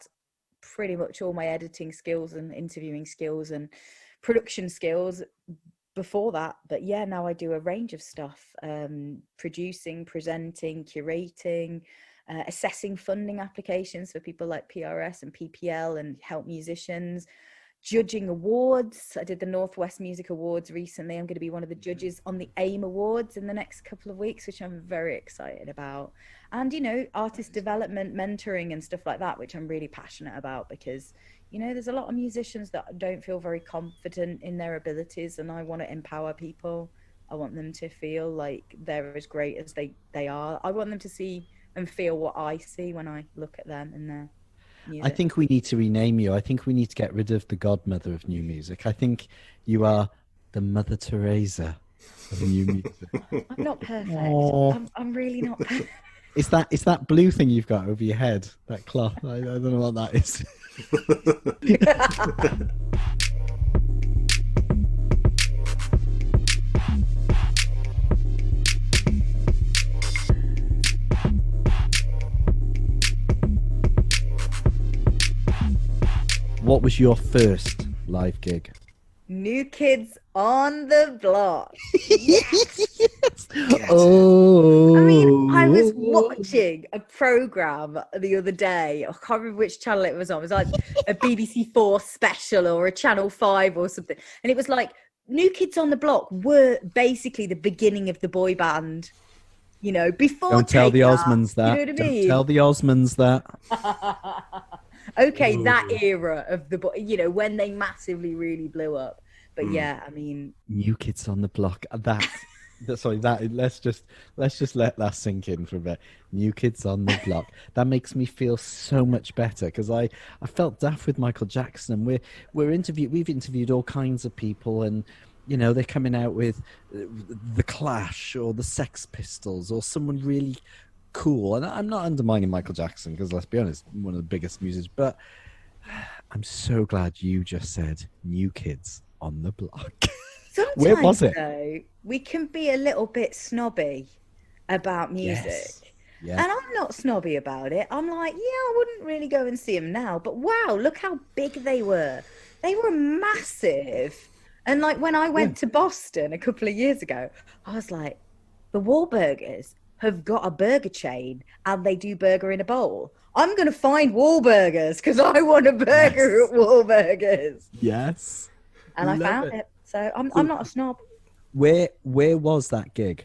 pretty much all my editing skills and interviewing skills and production skills before that. But yeah, now I do a range of stuff, producing, presenting, curating, assessing funding applications for people like PRS and PPL, and help musicians, judging awards. I did the Northwest Music Awards recently. I'm going to be one of the judges on the AIM Awards in the next couple of weeks, which I'm very excited about. And, you know, artist development, mentoring and stuff like that, which I'm really passionate about, because, you know, there's a lot of musicians that don't feel very confident in their abilities, and I want to empower people. I want them to feel like they're as great as they are. I want them to see and feel what I see when I look at them and their music.
I think we need to rename you. I think we need to get rid of the godmother of new music. I think you are the Mother Teresa of new music.
I'm not perfect.
Oh.
I'm really not perfect.
It's that blue thing you've got over your head, that cloth. I don't know what that is. What was your first live gig?
New Kids on the Block.
Yes. Oh.
I mean, I was watching a program the other day. I can't remember which channel it was on. It was like a BBC 4 special or a Channel 5 or something. And it was like New Kids on the Block were basically the beginning of the boy band. You know, before
Don't tell the Osmonds that.
You know what I mean?
Don't tell the Osmonds that.
Okay, that era of the, you know, when they massively really blew up. But yeah, I mean,
New Kids on the Block. Sorry, let's just let that sink in for a bit. New Kids on the Block. That makes me feel so much better, because I felt daft with Michael Jackson, and we've interviewed all kinds of people, and you know, they're coming out with the Clash or the Sex Pistols or someone really cool. And I'm not undermining Michael Jackson, because let's be honest, one of the biggest musicians, but I'm so glad you just said New Kids on the Block.
Sometimes,
where was it?
Though, we can be a little bit snobby about music.
Yes. Yeah.
And I'm not snobby about it. I'm like, yeah, I wouldn't really go and see them now. But wow, look how big they were. They were massive. And like when I went to Boston a couple of years ago, I was like, the Wahlburgers have got a burger chain and they do burger in a bowl. I'm going to find Wahlburgers because I want a burger at Wahlburgers.
Yes.
And I found it. So I'm not a snob.
Where was that gig?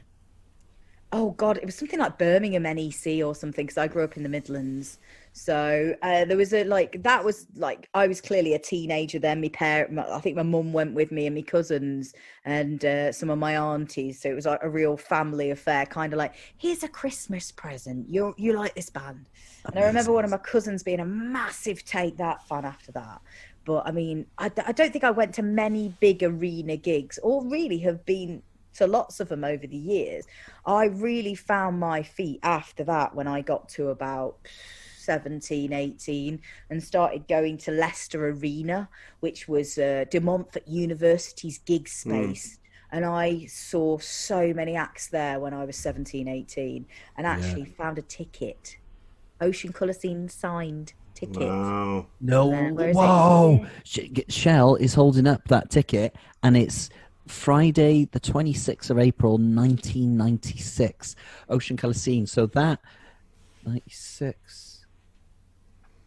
Oh God, it was something like Birmingham NEC or something, because I grew up in the Midlands. So there was I was clearly a teenager then. I think my mum went with me and my cousins and some of my aunties. So it was like a real family affair, kind of like, here's a Christmas present. You like this band? And I remember one of my cousins being a massive Take That fan after that. But I mean, I don't think I went to many big arena gigs, or really have been to lots of them over the years. I really found my feet after that when I got to about 17, 18 and started going to Leicester Arena, which was De Montfort University's gig space. And I saw so many acts there when I was 17, 18 and actually found a ticket. Ocean Colour Scene signed ticket.
Wow.
No. Whoa. Shell is holding up that ticket, and it's Friday, the 26th of April, 1996. Ocean Colour Scene. So that 96.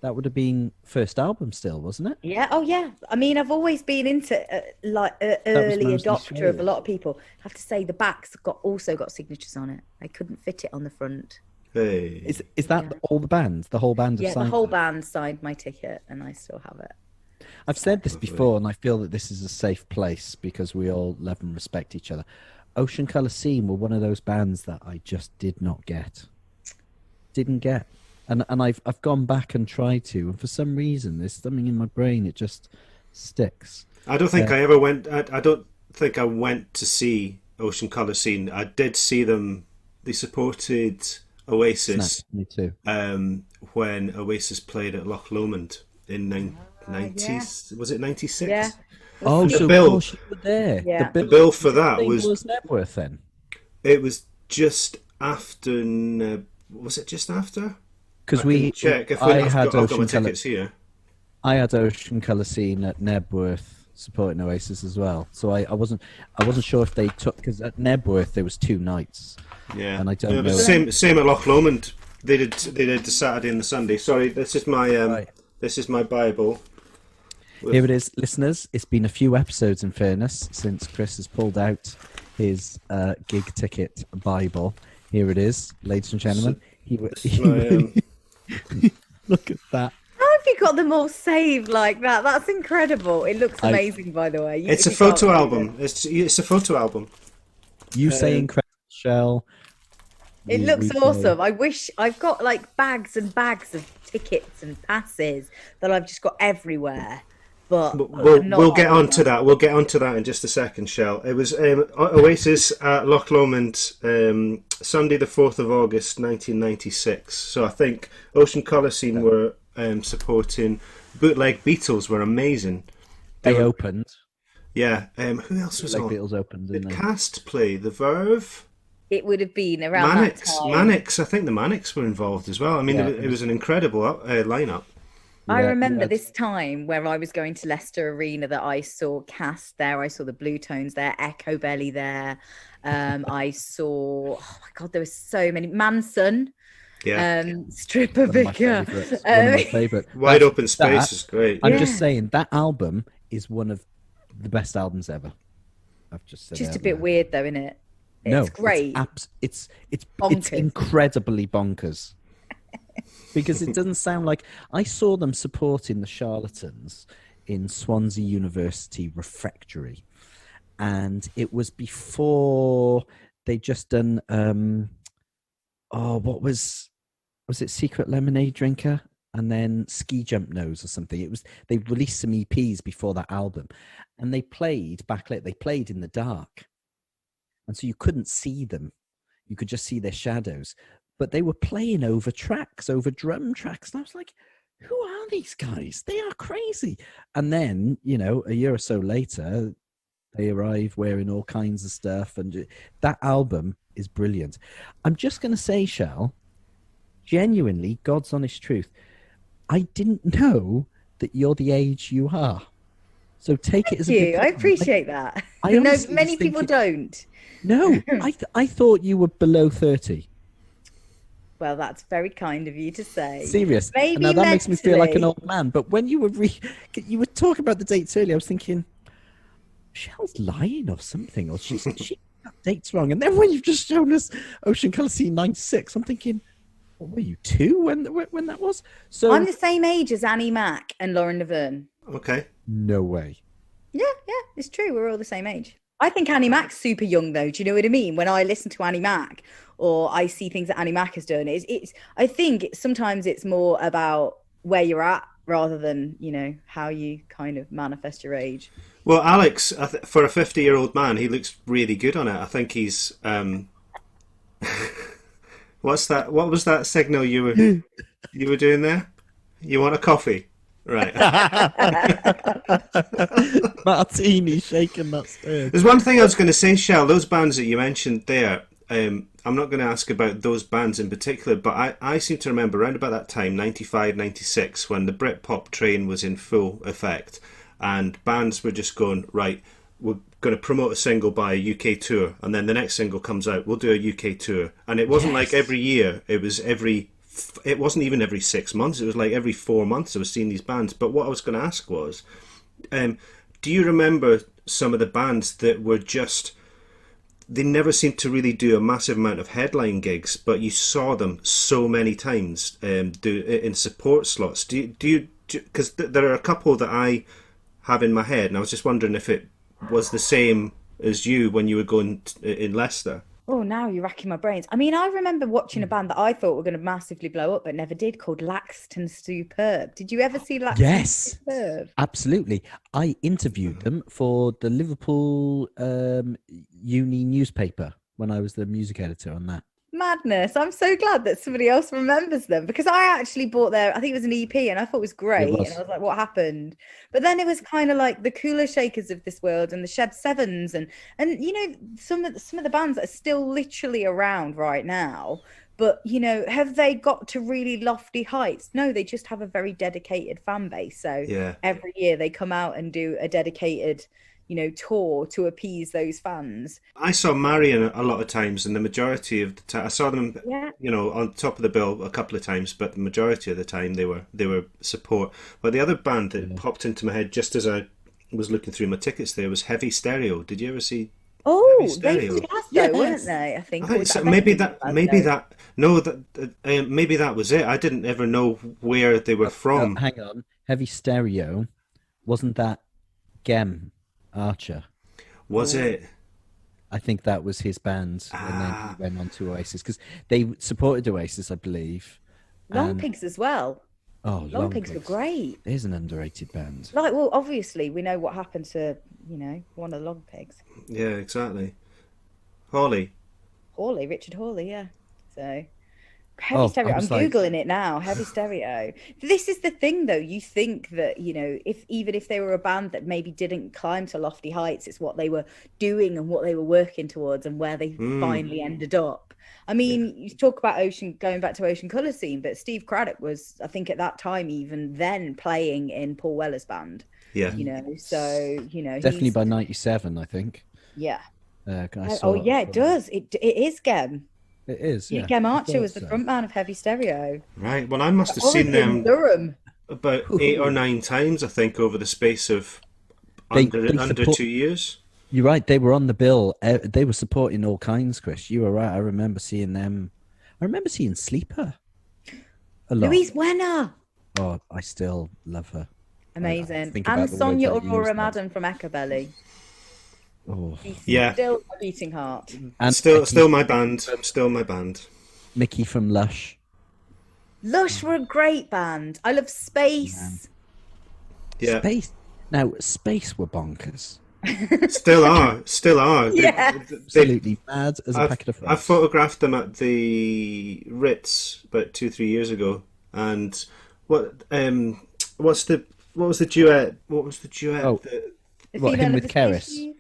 That would have been first album still, wasn't it?
Yeah. Oh, yeah. I mean, I've always been into early adopter of a lot of people. I have to say the back's also got signatures on it. I couldn't fit it on the front.
Hey.
Is that all the bands? The whole band?
Yeah, the whole band signed my ticket, and I still have it.
I've said this before, and I feel that this is a safe place because we all love and respect each other. Ocean Colour Scene were one of those bands that I just did not get. Didn't get. And I've gone back and tried to, and for some reason there's something in my brain, it just sticks.
I don't think I ever went. I don't think I went to see Ocean Colour Scene. I did see them. They supported Oasis.
Me too.
When Oasis played at Loch Lomond in 90s, was it 96?
Yeah.
Oh, so
bill,
of course you were there.
Yeah.
The bill for that
was Nebworth then.
It was just after. Was it just after?
Because
check if I've got my tickets here.
I had Ocean Colour Scene at Nebworth supporting Oasis as well. So I wasn't sure if they took, because at Nebworth there was 2 nights.
Yeah,
and I don't know.
Same at Loch Lomond. They did the Saturday and the Sunday. Sorry, this is my Bible.
Here it is, listeners. It's been a few episodes, in fairness, since Chris has pulled out his gig ticket Bible. Here it is, ladies and gentlemen. Look at that.
How have you got them all saved like that? That's incredible. It looks amazing, by the way.
It's a photo album. It's a photo album.
You say incredible, Shell.
It looks awesome. I wish I've got like bags and bags of tickets and passes that I've just got everywhere. But
we'll get onto that. We'll get onto that in just a second, Shell. It was Oasis at Loch Lomond, Sunday the 4th of August 1996. So I think Ocean Coliseum were supporting Bootleg Beatles were amazing.
They opened.
Yeah. Who else was on?
Beatles opened.
Did Cast play? The Verve?
It would have been around that time.
Mannix. I think the Mannix were involved as well. I mean, it was an incredible lineup.
I remember this time where I was going to Leicester Arena that I saw Cast there. I saw the Blue Tones there, Echo Belly there. I saw, oh my God, there were so many. Manson.
Yeah.
Stripper Vicar.
One of my favourite.
Wide Open Space is great.
I'm just saying that album is one of the best albums ever. I've just said
just a bit weird though, isn't it? It's great.
It's incredibly bonkers. Because it doesn't sound like I saw them supporting the Charlatans in Swansea University Refectory, and it was before they just done what was it, Secret Lemonade Drinker, and then Ski Jump Nose or something. It was, they released some EPs before that album, and they played backlit. They played in the dark, and so you couldn't see them. You could just see their shadows. But they were playing over tracks, over drum tracks. And I was like, who are these guys? They are crazy. And then, you know, a year or so later, they arrive wearing all kinds of stuff. And that album is brilliant. I'm just going to say, Shell, genuinely, God's honest truth, I didn't know that you're the age you are. So take it as a good
compliment. I appreciate that. I know many people don't.
No, I thought you were below 30.
Well, that's very kind of you to say.
Serious.
Maybe
now that makes me feel like an old man. But when you were you were talking about the dates earlier, I was thinking, Shell's lying or something, or she got dates wrong. And then when you've just shown us Ocean Coliseum 96, I'm thinking, what were you, 2 when that was? So
I'm the same age as Annie Mac and Lauren Laverne.
Okay.
No way.
Yeah, it's true. We're all the same age. I think Annie Mac's super young, though. Do you know what I mean? When I listen to Annie Mac, or I see things that Annie Mac has done, I think sometimes it's more about where you're at rather than, you know, how you kind of manifest your age.
Well, Alex, for a 50-year-old man, he looks really good on it. I think he's what's that? What was that signal you were doing there? You want a coffee? Right.
Martini shaking that stir.
There's one thing I was going to say, Shell. Those bands that you mentioned there, I'm not going to ask about those bands in particular, but I seem to remember around about that time, 95, 96, when the Britpop train was in full effect, and bands were just going, right, we're going to promote a single by a UK tour, and then the next single comes out, we'll do a UK tour. And it wasn't like every year, it wasn't even every 6 months, it was like every 4 months I was seeing these bands. But what I was going to ask was, do you remember some of the bands that were just, they never seemed to really do a massive amount of headline gigs, but you saw them so many times do in support slots? Do you, because there are a couple that I have in my head, and I was just wondering if it was the same as you when you were going in Leicester.
Oh, now you're racking my brains. I mean, I remember watching a band that I thought were going to massively blow up, but never did, called Laxton Superb. Did you ever see Laxton Superb?
Absolutely. I interviewed them for the Liverpool Uni newspaper when I was the music editor on that.
Madness. I'm so glad that somebody else remembers them, because I actually bought I think it was an EP, and I thought it was great. And I was like, what happened? But then it was kind of like the Cooler Shakers of this world and the Shed Sevens and you know, some of the bands that are still literally around right now. But, you know, have they got to really lofty heights? No, they just have a very dedicated fan base. So every year they come out and do a dedicated tour to appease those fans.
I saw Marion a lot of times, and the majority of the time I saw them,
Yeah.
on top of the bill a couple of times, but the majority of the time they were support. But the other band that popped into my head just as I was looking through my tickets there was Heavy Stereo. Did you ever see Heavy
Oh, they were
Stereo?
Glasgow, weren't
Yes.
they? I
I
think. Or
think
was
so.
that Glasgow?
Maybe that was it. I didn't ever know where they were
Oh,
from.
hang on. Heavy Stereo, wasn't that Gem Archer?
Was
Oh,
it?
I think that was his band, and then he
Ah,
went on to Oasis because they supported Oasis, I believe.
Long
And
Pigs as well. Long
Long
Pigs were
Pigs,
great.
there's an underrated band.
Like, well, obviously we know what happened to, one of the Long Pigs.
yeah, exactly. Hawley.
Hawley, Richard Hawley, yeah. So Heavy
Oh, I
Stereo. I'm
was like,
Googling it now. Heavy Stereo. This is the thing, though. You think that, if even if they were a band that maybe didn't climb to lofty heights, it's what they were doing and what they were working towards and where they
Mm,
finally ended up. I
yeah,
mean, you talk about going back to Ocean Colour Scene, but Steve Craddock was, I think, at that time, even then, playing in Paul Weller's band.
yeah.
So
definitely
he's
by '97, I think.
yeah.
I
Oh
saw.
yeah, it does. It is Gem.
It is, yeah.
Gem
I
Archer
thought
was the
so.
front man of Heavy Stereo.
Right. Well, I must have seen
Origin,
them
Durham.
about 8 or 9 times, I think, over the space of
They
under
support.
2 years.
You're right. They were on the bill. They were supporting all kinds, Chris. You were right. I remember seeing them. I remember seeing Sleeper a lot.
Louise Wenner.
Oh, I still love her. I
Amazing.
think
And
about the words
Sonia
I
Aurora
used.
Madden from Echobelly.
Oh,
She's
Yeah.
still a beating heart.
and
Still my band. Still my band.
Mickey from Lush.
Lush were a great band. I love Space.
Yeah.
Space. Now, Space were bonkers.
Still are. Still are.
Yeah.
Absolutely mad as a
I've,
packet of
I
frogs.
photographed them at the Ritz about 2-3 years ago, and what's the what was the duet? What was the duet?
Oh,
The
what, him
female of
with
the
Keris?
species.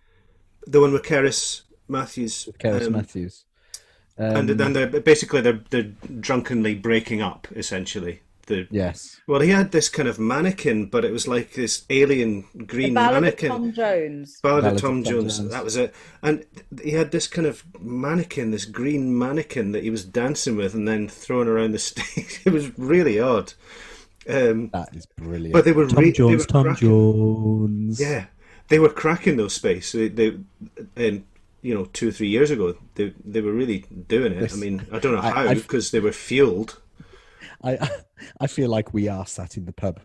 The one with Keris Matthews.
Keris Matthews.
And then they're drunkenly breaking up, essentially.
Yes.
Well, he had this kind of mannequin, but it was like this alien
The
green
Ballad of
mannequin.
Tom Jones.
Ballad of
Ballad of
Tom
Tom
Jones.
Jones.
That was it. And he had this kind of mannequin, this green mannequin that he was dancing with and then throwing around the stage. It was really odd.
That is brilliant.
But they were
Tom Jones,
they were
Tom
cracking.
Jones.
Yeah, they were cracking those space. They 2 or 3 years ago, they were really doing it. I mean, I don't know how
I-
because they were fueled.
I feel like we are sat in the pub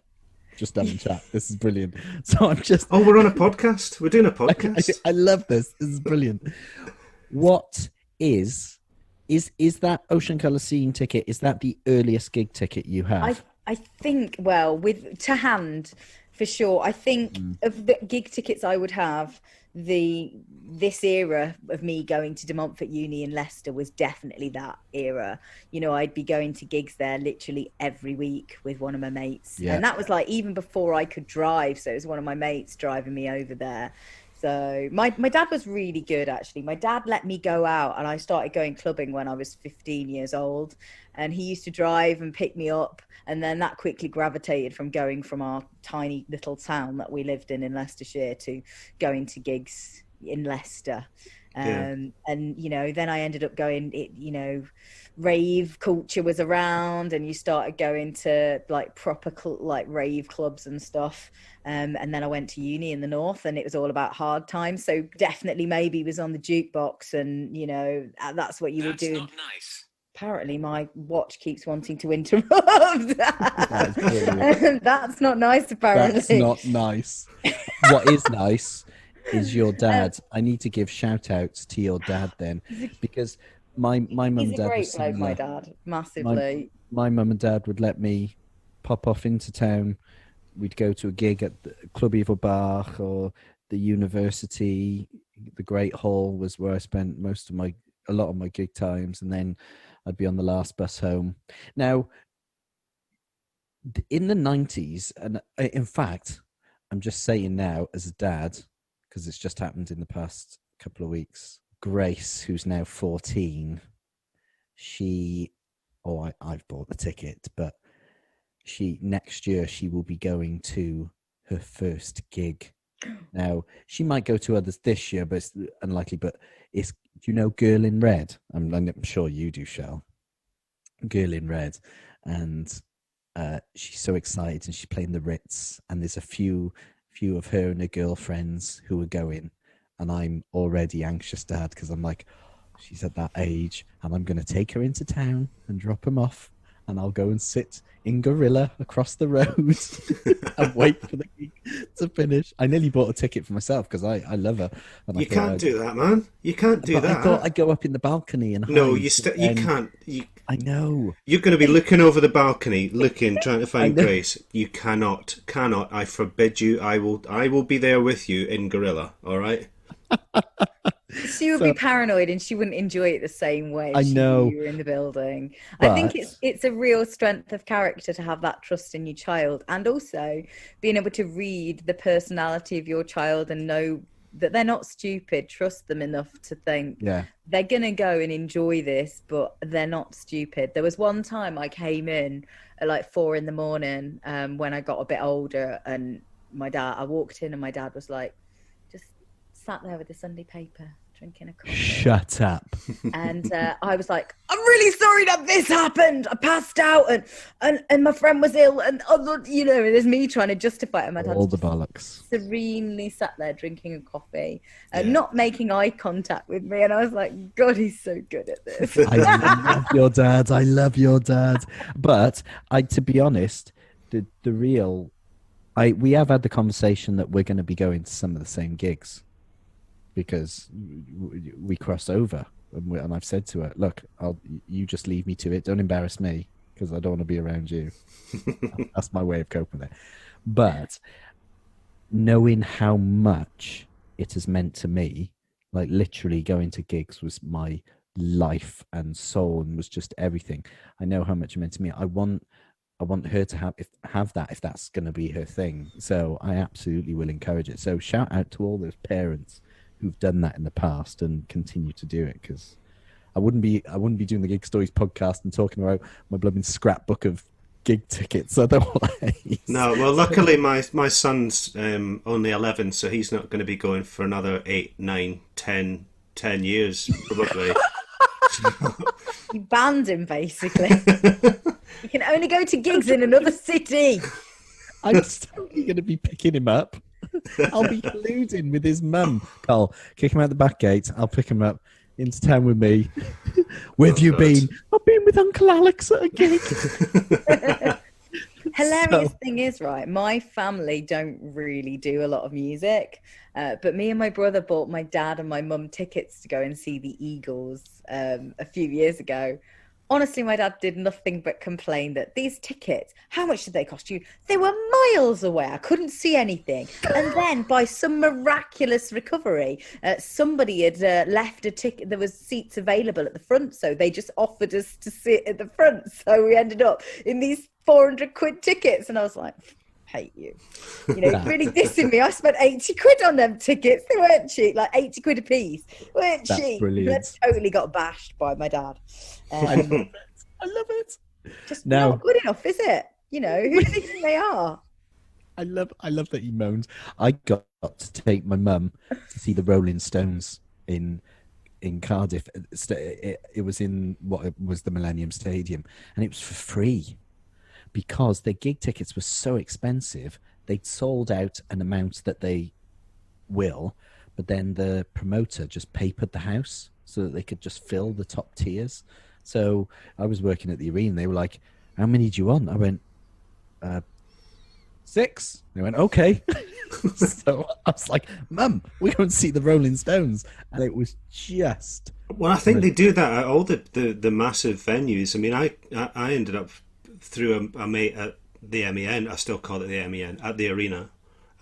just having chat. This is brilliant. So I'm just
Oh, we're on a podcast. We're doing a podcast.
I love this. This is brilliant. What is that Ocean Colour Scene ticket? Is that the earliest gig ticket you have?
I think, well, with to hand for sure. I think of the gig tickets I would have, this era of me going to De Montfort Uni in Leicester was definitely that era. I'd be going to gigs there literally every week with one of my mates.
Yeah.
And that was like even before I could drive. So it was one of my mates driving me over there. So my dad was really good, actually. My dad let me go out, and I started going clubbing when I was 15 years old. And he used to drive and pick me up. And then that quickly gravitated from going from our tiny little town that we lived in Leicestershire to going to gigs in Leicester.
Yeah.
And then I ended up going, rave culture was around, and you started going to like proper like rave clubs and stuff. And then I went to uni in the north, and it was all about hard times. So definitely maybe was on the jukebox, and that's what you were doing.
Not nice.
Apparently my watch keeps wanting to interrupt.
That is brilliant.
That's not nice, apparently.
That's not nice. What is nice is your dad. I need to give shout outs to your dad then, because my mum and
He's a
dad
great
was
bloke, my
similar.
dad, massively.
My mum and dad would let me pop off into town. We'd go to a gig at the Club Evil Bar or the university. The Great Hall was where I spent a lot of my gig times, and then I'd be on the last bus home. Now, in the 90s, and in fact, I'm just saying now as a dad, because it's just happened in the past couple of weeks, Grace, who's now 14, I've bought the ticket, but next year she will be going to her first gig Now, she might go to others this year, but it's unlikely. But do you know Girl in Red? I'm sure you do, Shell. Girl in Red. And she's so excited, and she's playing the Ritz, and there's a few of her and her girlfriends who are going, and I'm already anxious, Dad, because I'm like, she's at that age, and I'm going to take her into town and drop them off, and I'll go and sit in Gorilla across the road and wait for the gig to finish. I nearly bought a ticket for myself because I love her. And
You can't do that, man. You can't do that.
I thought I'd go up in the balcony and
no,
hide,
you can't.
I know.
You're going to be looking over the balcony, trying to find Grace. You cannot. I forbid you. I will be there with you in Gorilla. All right.
She would be paranoid, and she wouldn't enjoy it the same way.
I know.
You were in the building.
But...
I think it's a real strength of character to have that trust in your child, and also being able to read the personality of your child and know that they're not stupid. Trust them enough to think they're gonna go and enjoy this, but they're not stupid. There was one time I came in at like 4 a.m. When I got a bit older, and I walked in, and my dad was like, just sat there with the Sunday paper drinking a coffee.
Shut up.
And I was like, I'm really sorry that this happened. I passed out, and my friend was ill, and there's me trying to justify it. And my dad
all the bollocks
serenely sat there drinking a coffee and not making eye contact with me. And I was like, God, he's so good at this.
I love your dad. I love your dad. But to be honest, the real, we have had the conversation that we're going to be going to some of the same gigs, because we cross over, and I've said to her, look, you just leave me to it. Don't embarrass me, because I don't want to be around you. That's my way of coping with it. But knowing how much it has meant to me, like literally going to gigs was my life and soul, and was just everything. I know how much it meant to me. I want her to have that, if that's going to be her thing. So I absolutely will encourage it. So shout out to all those parents who've done that in the past and continue to do it, because I wouldn't be doing the Gig Stories podcast and talking about my blooming scrapbook of gig tickets otherwise.
No, well, luckily my son's only 11, so he's not going to be going for another 8, 9, 10 years probably.
You banned him, basically. You can only go to gigs in another city.
I'm still going to be picking him up. I'll be colluding with his mum. Carl, kick him out the back gate. I'll pick him up into town with me. Where have you been? I've been with Uncle Alex at a gig.
Hilarious thing is, right, my family don't really do a lot of music, but me and my brother bought my dad and my mum tickets to go and see the Eagles a few years ago. Honestly, my dad did nothing but complain that these tickets, how much did they cost you? They were miles away. I couldn't see anything. And then by some miraculous recovery, somebody had left a ticket. There was seats available at the front, so they just offered us to sit at the front. So we ended up in these 400 quid tickets. And I was like, hate you. Really dissing me. I spent 80 quid on them tickets. They weren't cheap, like 80 quid a piece. They weren't cheap.
Brilliant.
I totally got bashed by my dad.
I love it.
Just not good enough, is it? Who do they think they are?
I love that he moans. I got to take my mum to see the Rolling Stones in Cardiff. It was in what was the Millennium Stadium, and it was for free, because their gig tickets were so expensive. They'd sold out an amount that they will, but then the promoter just papered the house so that they could just fill the top tiers. So I was working at the arena. They were like, how many do you want? I went, 6. They went, okay. So I was like, Mum, we're going to see the Rolling Stones. And it was just...
Well, I think they do that at all the massive venues. I mean, I ended up through a mate at the MEN, I still call it the MEN, at the arena,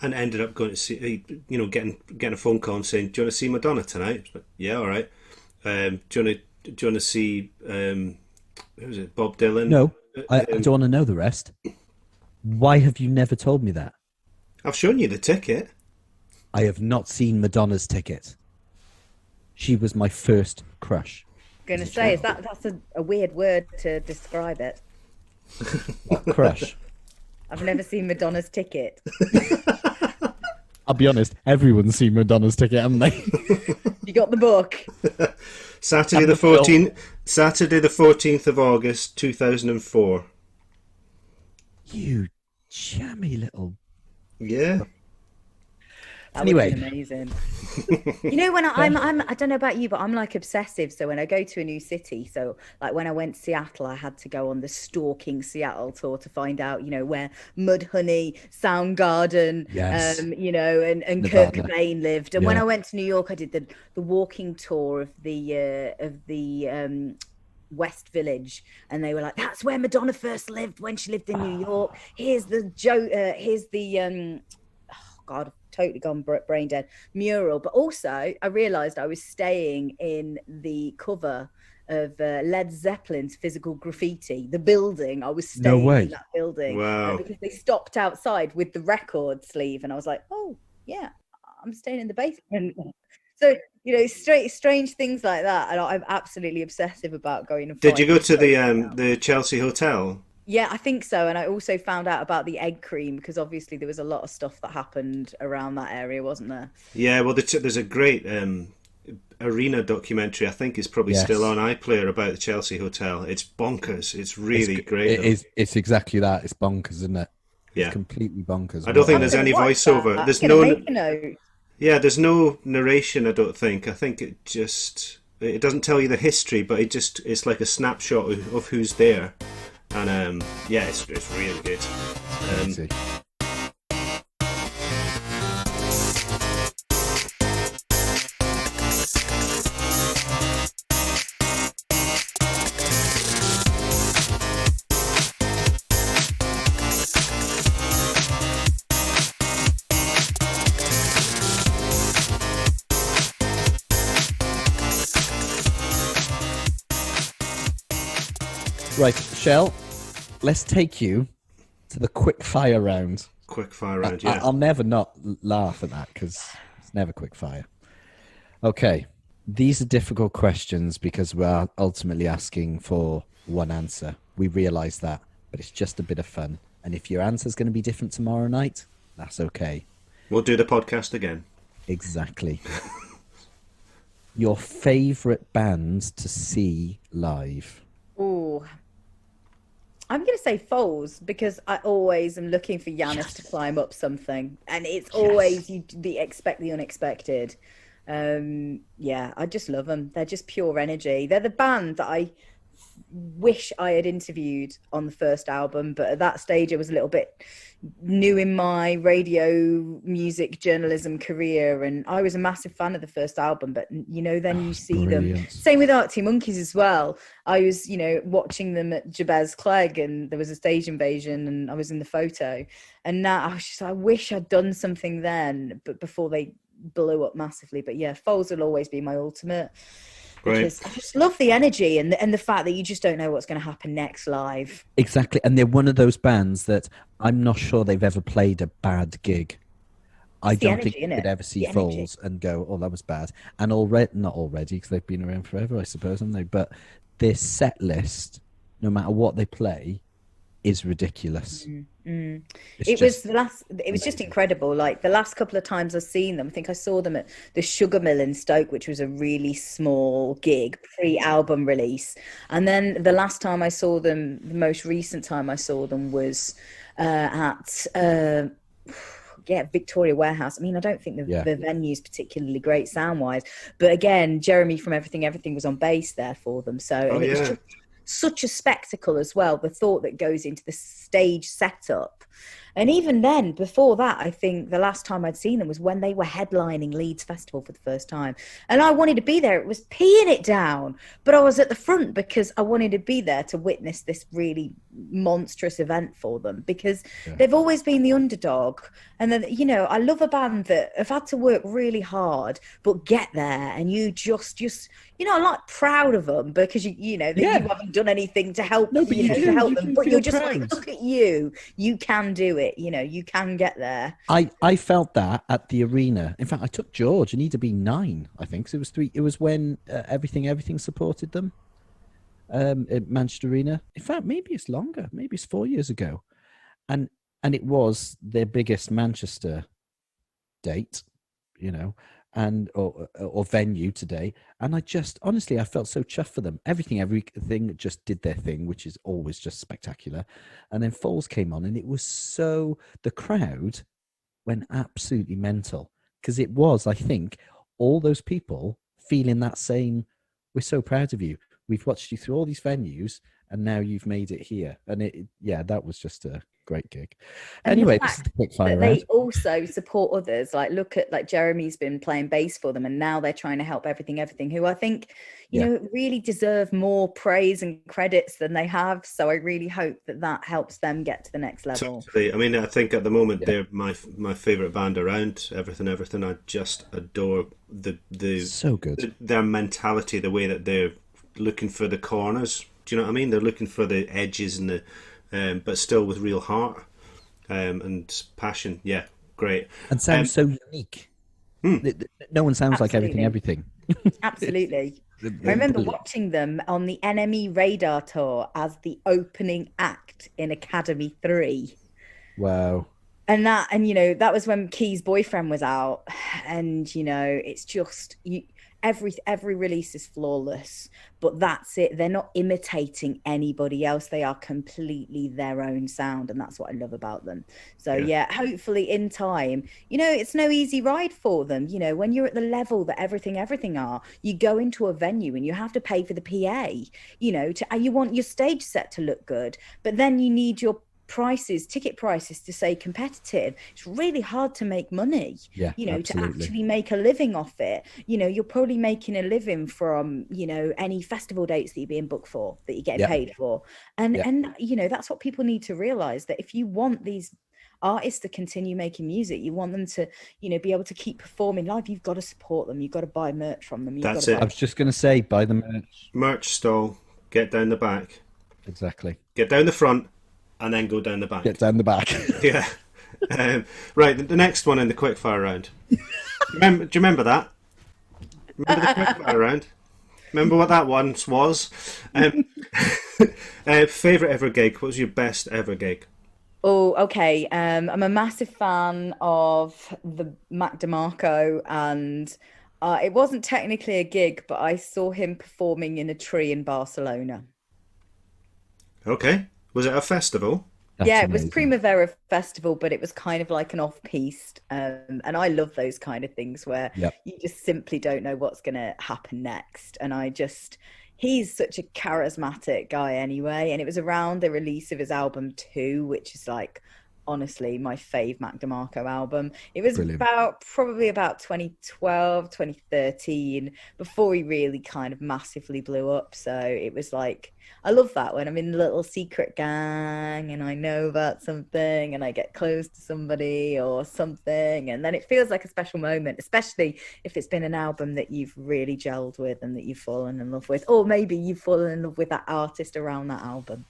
and ended up going to see, getting a phone call and saying, do you want to see Madonna tonight? Like, yeah, all right. Do you want to see, who was it, Bob Dylan?
No, I don't want to know the rest. Why have you never told me that?
I've shown you the ticket.
I have not seen Madonna's ticket. She was my first crush.
I'm going to say, that's a weird word to describe it.
What, crush?
I've never seen Madonna's ticket.
I'll be honest, everyone's seen Madonna's ticket, haven't they?
You got the book.
Saturday the 14th of August 2004.
You jammy little.
Yeah.
That
Anyway.
would be amazing. You know, when I don't know about you, but I'm like obsessive. So when I go to a new city, so like when I went to Seattle, I had to go on the Stalking Seattle tour to find out, you know, where Mudhoney, Soundgarden,
Yes.
you know, and Kurt
Nevada.
Cobain lived. And when
Yeah.
I went to New York, I did the walking tour of the West Village, and they were like, "That's where Madonna first lived when she lived in New York. Here's the God, I've totally gone brain dead, mural." But also, I realised I was staying in the cover of Led Zeppelin's Physical Graffiti, the building. I was
No
staying
way.
in that building
Wow.
because they stopped outside with the record sleeve, and I was like, "Oh yeah, I'm staying in the basement." So, you know, strange things like that, and I'm absolutely obsessive about going and
Did you go
finding
to
photos now.
the Chelsea Hotel?
Yeah, I think so. And I also found out about the egg cream because obviously there was a lot of stuff that happened around that area, wasn't there?
Yeah, well, there's a great arena documentary. I think is probably
Yes.
still on iPlayer about the Chelsea Hotel. It's bonkers. It's really great.
It is. It's exactly that. It's bonkers, isn't it?
Yeah.
It's completely bonkers.
I don't think
I'm
there's
gonna
any
watch
voiceover.
that.
There's
I'm gonna
no.
make a note.
Yeah, there's no narration. I don't think. I think it doesn't tell you the history, but it's like a snapshot of who's there, and yeah, it's really good.
Crazy. Right, Shell, let's take you to the quick fire round.
Quick fire round, yeah.
I'll never not laugh at that because it's never quick fire. Okay, these are difficult questions because we're ultimately asking for one answer. We realise that, but it's just a bit of fun. And if your answer's going to be different tomorrow night, that's okay.
We'll do the podcast again.
Exactly. Your favourite band to see live?
Oh, I'm going to say Foles because I always am looking for Yanis to climb up something, and it's always the expect the unexpected. Yeah, I just love them. They're just pure energy. They're the band that I wish I had interviewed on the first album, but at that stage I was a little bit new in my radio music journalism career, and I was a massive fan of the first album, but you know, then you see them, same with Arctic Monkeys as well. I was, you know, watching them at Jabez Clegg, and there was a stage invasion and I was in the photo, and now I was just, I wish I'd done something then, but before they blew up massively. But yeah, Foles will always be my ultimate. Because I just love the energy and the fact that you just don't know what's going to happen next live.
Exactly. And they're one of those bands that I'm not sure they've ever played a bad gig. I don't think you could ever see Foles and go, oh, that was bad. And not already, because they've been around forever, I suppose, haven't they? But their set list, no matter what they play, is ridiculous.
It was just incredible. Like the last couple of times I've seen them, I think I saw them at the Sugar Mill in Stoke, which was a really small gig pre-album release. And then the last time I saw them, the most recent time I saw them was at Victoria Warehouse. I mean, I don't think the venue's particularly great sound-wise, but again, Jeremy from Everything was on bass there for them. So it was just such a spectacle as well, the thought that goes into the stage setup. And even then, before that, I think the last time I'd seen them was when they were headlining Leeds Festival for the first time. And I wanted to be there. It was peeing it down. But I was at the front because I wanted to be there to witness this really monstrous event for them, because they've always been the underdog. And then, you know, I love a band that have had to work really hard, but get there. And you just you know, I'm not proud of them because, you know, that you haven't done anything to help, to help them. But you're just like, look at you. You can do it. You know, you can get there.
I felt that at the arena. In fact, I took George, and he'd have been 9, I think. So it was 3. It was when Everything supported them at Manchester Arena. In fact, maybe it's longer. Maybe it's 4 years ago. And it was their biggest Manchester date, and or venue today, and I just honestly I felt so chuffed for them. Everything just did their thing, which is always just spectacular. And then Falls came on, and it was the crowd went absolutely mental, because it was, I think, all those people feeling that same, we're so proud of you. We've watched you through all these venues, and now you've made it here. And that was just a great gig.
And
anyway, this is the quick fire
that they
round.
also support others. Like, look at, like, Jeremy's been playing bass for them, and now they're trying to help Everything who I think really deserve more praise and credits than they have. So I really hope that helps them get to the next level.
Totally. I mean, I think at the moment they're my favorite band around. Everything. I just adore the
so good
their mentality, the way that they're looking for the corners. Do you know what I mean? They're looking for the edges and but still with real heart and passion. Yeah, great.
And sounds so unique. No one sounds like Everything.
Absolutely. I remember watching them on the NME Radar tour as the opening act in Academy 3.
Wow.
And that was when Key's Boyfriend was out, and it's just every release is flawless, but that's it. They're not imitating anybody else. They are completely their own sound, and that's what I love about them. So hopefully in time, it's no easy ride for them. When you're at the level that Everything are, you go into a venue and you have to pay for the PA, you want your stage set to look good, but then you need your ticket prices to stay competitive. It's really hard to make money,
absolutely.
To actually make a living off it. You're probably making a living from, any festival dates that you're being booked for, that you get paid for. And that's what people need to realize, that if you want these artists to continue making music, you want them to, be able to keep performing live, you've got to support them. You've got to buy merch from them.
That's it.
I was just going to say, buy the merch.
Merch stall, get down the back.
Exactly.
Get down the front, and then go down the back.
Get down the back.
Yeah. Right, the next one in the quickfire round. Do you remember that? Remember the quickfire round? Remember what that once was? Favourite ever gig? What was your best ever gig?
Oh, okay. I'm a massive fan of the Mac DeMarco, and it wasn't technically a gig, but I saw him performing in a tree in Barcelona.
Okay. Was it a festival?
That's
it
amazing.
was Primavera Festival, but it was kind of like an off-piste. And I love those kind of things where you just simply don't know what's going to happen next. And he's such a charismatic guy anyway. And it was around the release of his album 2, which is like, honestly, my fave Mac DeMarco album. It was probably about 2012, 2013, before he really kind of massively blew up. So it was like, I love that when I'm in a little secret gang and I know about something and I get close to somebody or something, and then it feels like a special moment, especially if it's been an album that you've really gelled with and that you've fallen in love with, or maybe you've fallen in love with that artist around that album.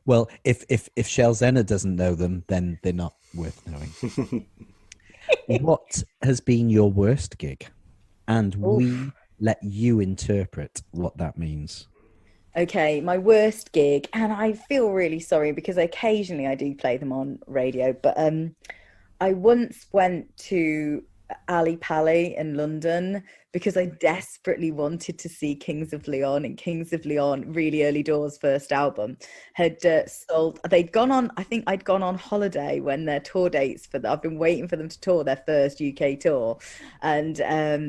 Well, if Shell Zenner doesn't know them, then they're not worth knowing. What has been your worst gig? And we let you interpret what that means.
Okay, my worst gig, and I feel really sorry because occasionally I do play them on radio, but I once went to Ali Pali in London because I desperately wanted to see Kings of Leon, and Kings of Leon, really early doors first album, had sold. They'd gone on, I think I'd gone on holiday when their tour dates I've been waiting for them to tour their first UK tour, and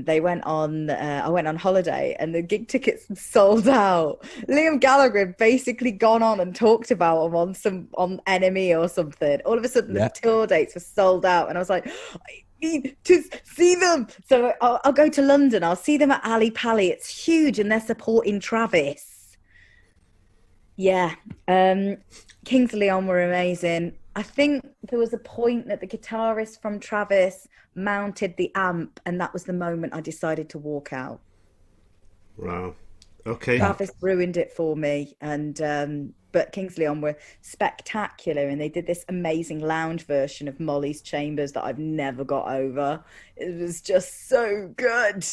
they went on. I went on holiday, and the gig tickets sold out. Liam Gallagher had basically gone on and talked about them on NME or something. All of a sudden, the tour dates were sold out, and I was like, need to see them. So I'll go to London. I'll see them at Ali Pali. It's huge, and they're supporting Travis. Yeah. Kings of Leon were amazing. I think there was a point that the guitarist from Travis mounted the amp, and that was the moment I decided to walk out.
Wow. Okay.
Travis ruined it for me, and but Kings of Leon were spectacular, and they did this amazing lounge version of Molly's Chambers that I've never got over. It was just so good.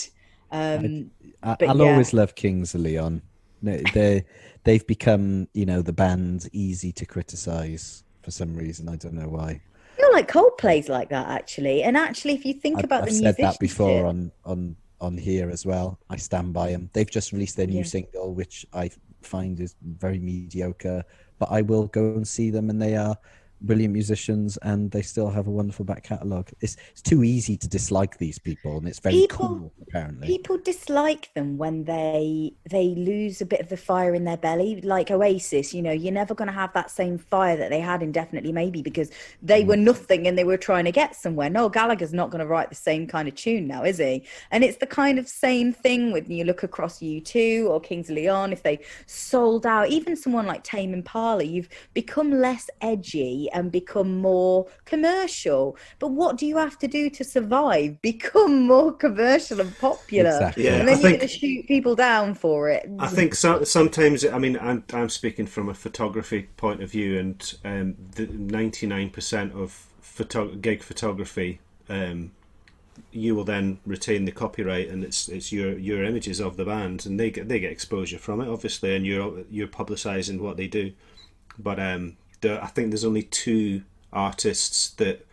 I'll always love Kings of Leon. They've become, the band easy to criticize for some reason. I don't know why.
feel like Coldplay's like that actually. And actually, if you think about
I've
the
said that
musicians
before
here,
on here as well. I stand by them. They've just released their new
yeah.
single, which I find is very mediocre, but I will go and see them, and they are brilliant musicians, and they still have a wonderful back catalogue. It's too easy to dislike these people, and it's very
People
cool, apparently.
people dislike them when they lose a bit of the fire in their belly, like Oasis. You're never going to have that same fire that they had indefinitely maybe, because they were nothing and they were trying to get somewhere. Noel Gallagher's not going to write the same kind of tune now, is he? And it's the kind of same thing when you look across U2 or Kings of Leon. If they sold out, even someone like Tame Impala, you've become less edgy and become more commercial. But what do you have to do to survive? Become more commercial and popular.
Exactly.
Yeah,
And then
I
you're
think-
going to shoot people down for it.
I think sometimes, I mean, I'm speaking from a photography point of view, and the 99% of gig photography, you will then retain the copyright, and it's your images of the band, and they get exposure from it, obviously, and you're publicising what they do. But I think there's only 2 artists that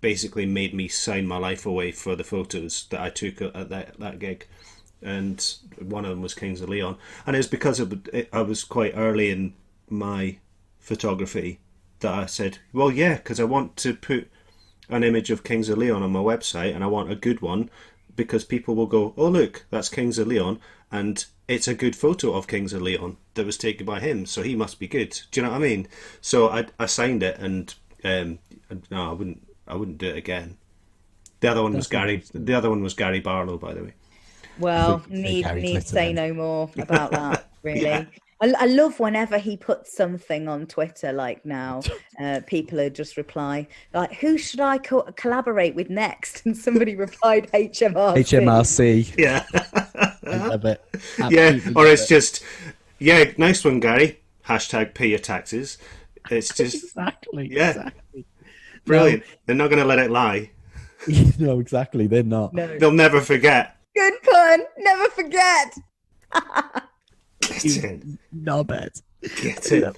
basically made me sign my life away for the photos that I took at that gig, and one of them was Kings of Leon, and it was because I was quite early in my photography that I said, well, yeah, because I want to put an image of Kings of Leon on my website, and I want a good one, because people will go, oh look, that's Kings of Leon, and it's a good photo of Kings of Leon that was taken by him, so he must be good. Do you know what I mean? So I signed it, and no, I wouldn't do it again. The other one was Gary. The other one was Gary Barlow, by the way.
Well,
say Gary
need
Glitter
say
then.
no more about that, really.
Yeah.
I love whenever he puts something on Twitter, like now, people are just reply, like, who should I collaborate with next? And somebody replied, HMRC.
HMRC.
Yeah.
I love it.
Yeah,
Absolutely
or
love
it's
it.
just, yeah, nice one, Gary. Hashtag pay your taxes. It's just,
Exactly.
yeah.
Exactly.
brilliant. They're not going to let it lie.
No, exactly. They're not.
No.
They'll never forget.
Good pun. Never forget.
Get in.
Knobhead.
Get in.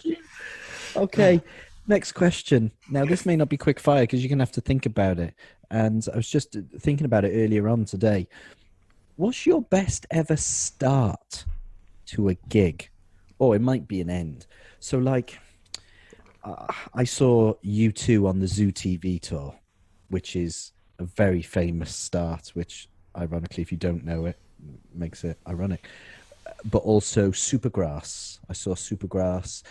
Okay, next question. Now, this may not be quick fire because you're going to have to think about it. And I was just thinking about it earlier on today. What's your best ever start to a gig? Or it might be an end. So, like, I saw U2 on the Zoo TV tour, which is a very famous start, which, ironically, if you don't know it, makes it ironic. But also Supergrass. I saw Supergrass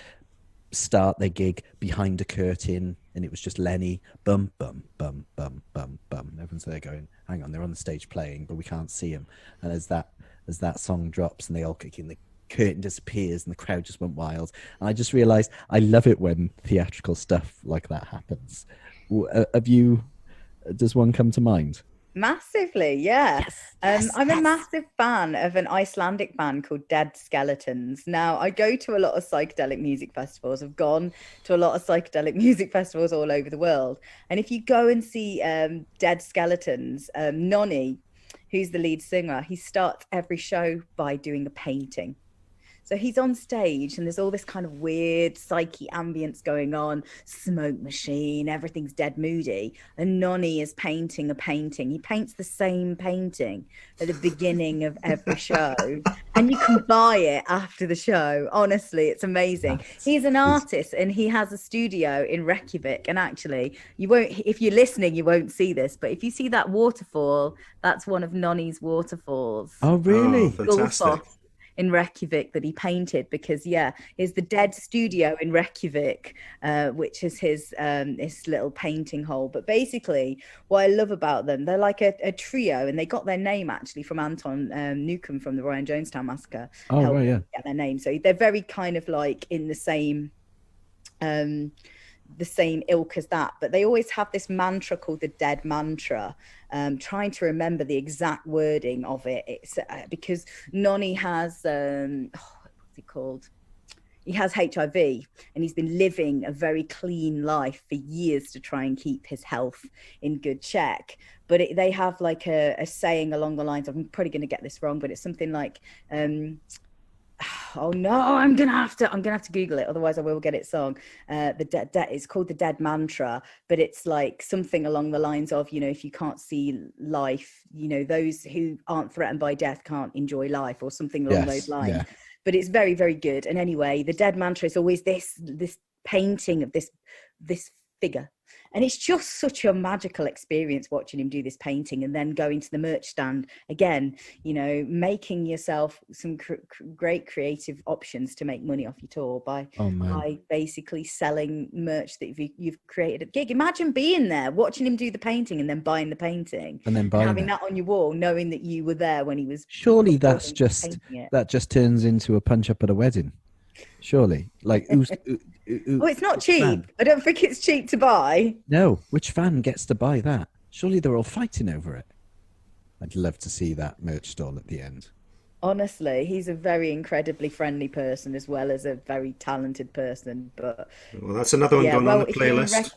start their gig behind a curtain, and it was just Lenny, bum, bum, bum, bum, bum, bum. And everyone's there going, hang on, they're on the stage playing, but we can't see them. And as that song drops and they all kick in, the curtain disappears and the crowd just went wild. And I just realized I love it when theatrical stuff like that happens. Does one come to mind?
Massively, yeah.
Yes,
I'm a
yes.
massive fan of an Icelandic band called Dead Skeletons. Now, I go to a lot of psychedelic music festivals. I've gone to a lot of psychedelic music festivals all over the world. And if you go and see Dead Skeletons, Nonny, who's the lead singer, he starts every show by doing a painting. So he's on stage and there's all this kind of weird psyche ambience going on, smoke machine, everything's dead moody. And Nonny is painting a painting. He paints the same painting at the beginning of every show. And you can buy it after the show. Honestly, it's amazing. He's an artist and he has a studio in Reykjavik. And actually, you won't, if you're listening, you won't see this. But if you see that waterfall, that's one of Nonny's waterfalls.
Oh, really?
Oh, fantastic.
Gullfoss in Reykjavik that he painted, because is the Dead studio in Reykjavik, which is his little painting hole. But basically what I love about them, they're like a trio, and they got their name actually from Anton Newcomb from the Ryan Jonestown massacre.
Oh, right, yeah.
Get their name. So they're very kind of like in the same ilk as that, but they always have this mantra called the Dead mantra, trying to remember the exact wording of it. It's because Nonny has what's it called? He has HIV, and he's been living a very clean life for years to try and keep his health in good check. But they have like a saying along the lines of, I'm probably going to get this wrong, but it's something like Oh no, I'm gonna have to Google it, otherwise I will get it wrong. It's called the Dead Mantra, but it's like something along the lines of, if you can't see life, those who aren't threatened by death can't enjoy life, or something along those lines.
Yeah.
But it's very, very good. And anyway, the Dead Mantra is always this painting of this figure. And it's just such a magical experience watching him do this painting, and then going to the merch stand again, making yourself some great creative options to make money off your tour by basically selling merch that you've created at the gig. Imagine being there, watching him do the painting, and then buying the painting,
and then
having that on your wall, knowing that you were there when he was.
Surely that just turns into a punch up at a wedding. Surely, like
it's not cheap. Fan? I don't think it's cheap to buy.
No, which fan gets to buy that? Surely they're all fighting over it. I'd love to see that merch stall at the end.
Honestly, he's a very incredibly friendly person, as well as a very talented person. But
that's another one going on the playlist.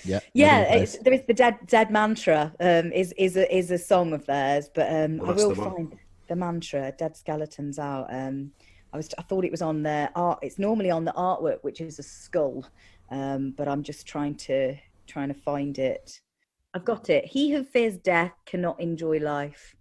There is the Dead Mantra. Is a song of theirs, but I will find the mantra. Dead Skeletons out. I thought it was on their art. It's normally on the artwork, which is a skull, but I'm just trying to find it. I've got it. He who fears death cannot enjoy life.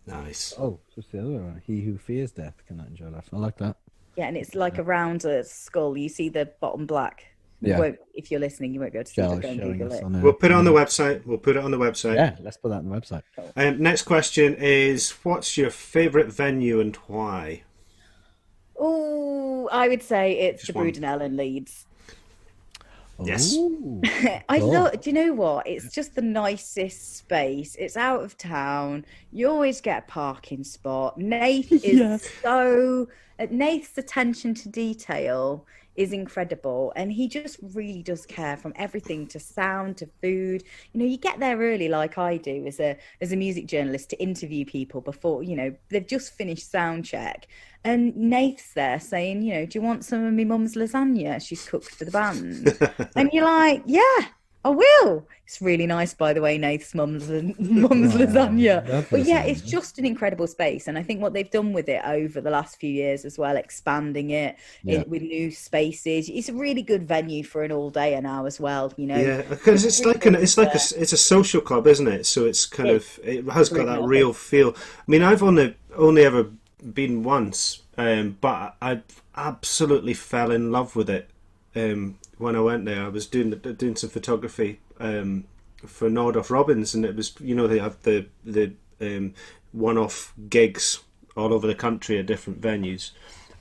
Nice.
Oh, just the other one. He who fears death cannot enjoy life. I like that.
Yeah, and it's like around a skull. You see the bottom black. Yeah. If you're listening, you won't be able to see it. Go and Google it.
We'll put it on the website.
Yeah, let's put that on the website.
Next question is, what's your favourite venue and why?
Oh, I would say it's the Brudenell in Leeds.
Yes.
I love. Do you know what? It's just the nicest space. It's out of town. You always get a parking spot. Nath is Nath's attention to detail is incredible, and he just really does care, from everything to sound to food. You get there early, like I do as a music journalist, to interview people before they've just finished sound check, and Nath's there saying, do you want some of my mum's lasagna she's cooked for the band? And you're like, yeah, I will. It's really nice, by the way, Nath's mum's lasagna. But yeah, it's just an incredible space. And I think what they've done with it over the last few years as well, expanding it with new spaces, it's a really good venue for an all-dayer now as well.
Yeah, because it's a social club, isn't it? So it's it has got that real feel. I mean, I've only ever been once, but I absolutely fell in love with it. When I went there, I was doing some photography for Nordoff Robbins, and it was, they have the one-off gigs all over the country at different venues,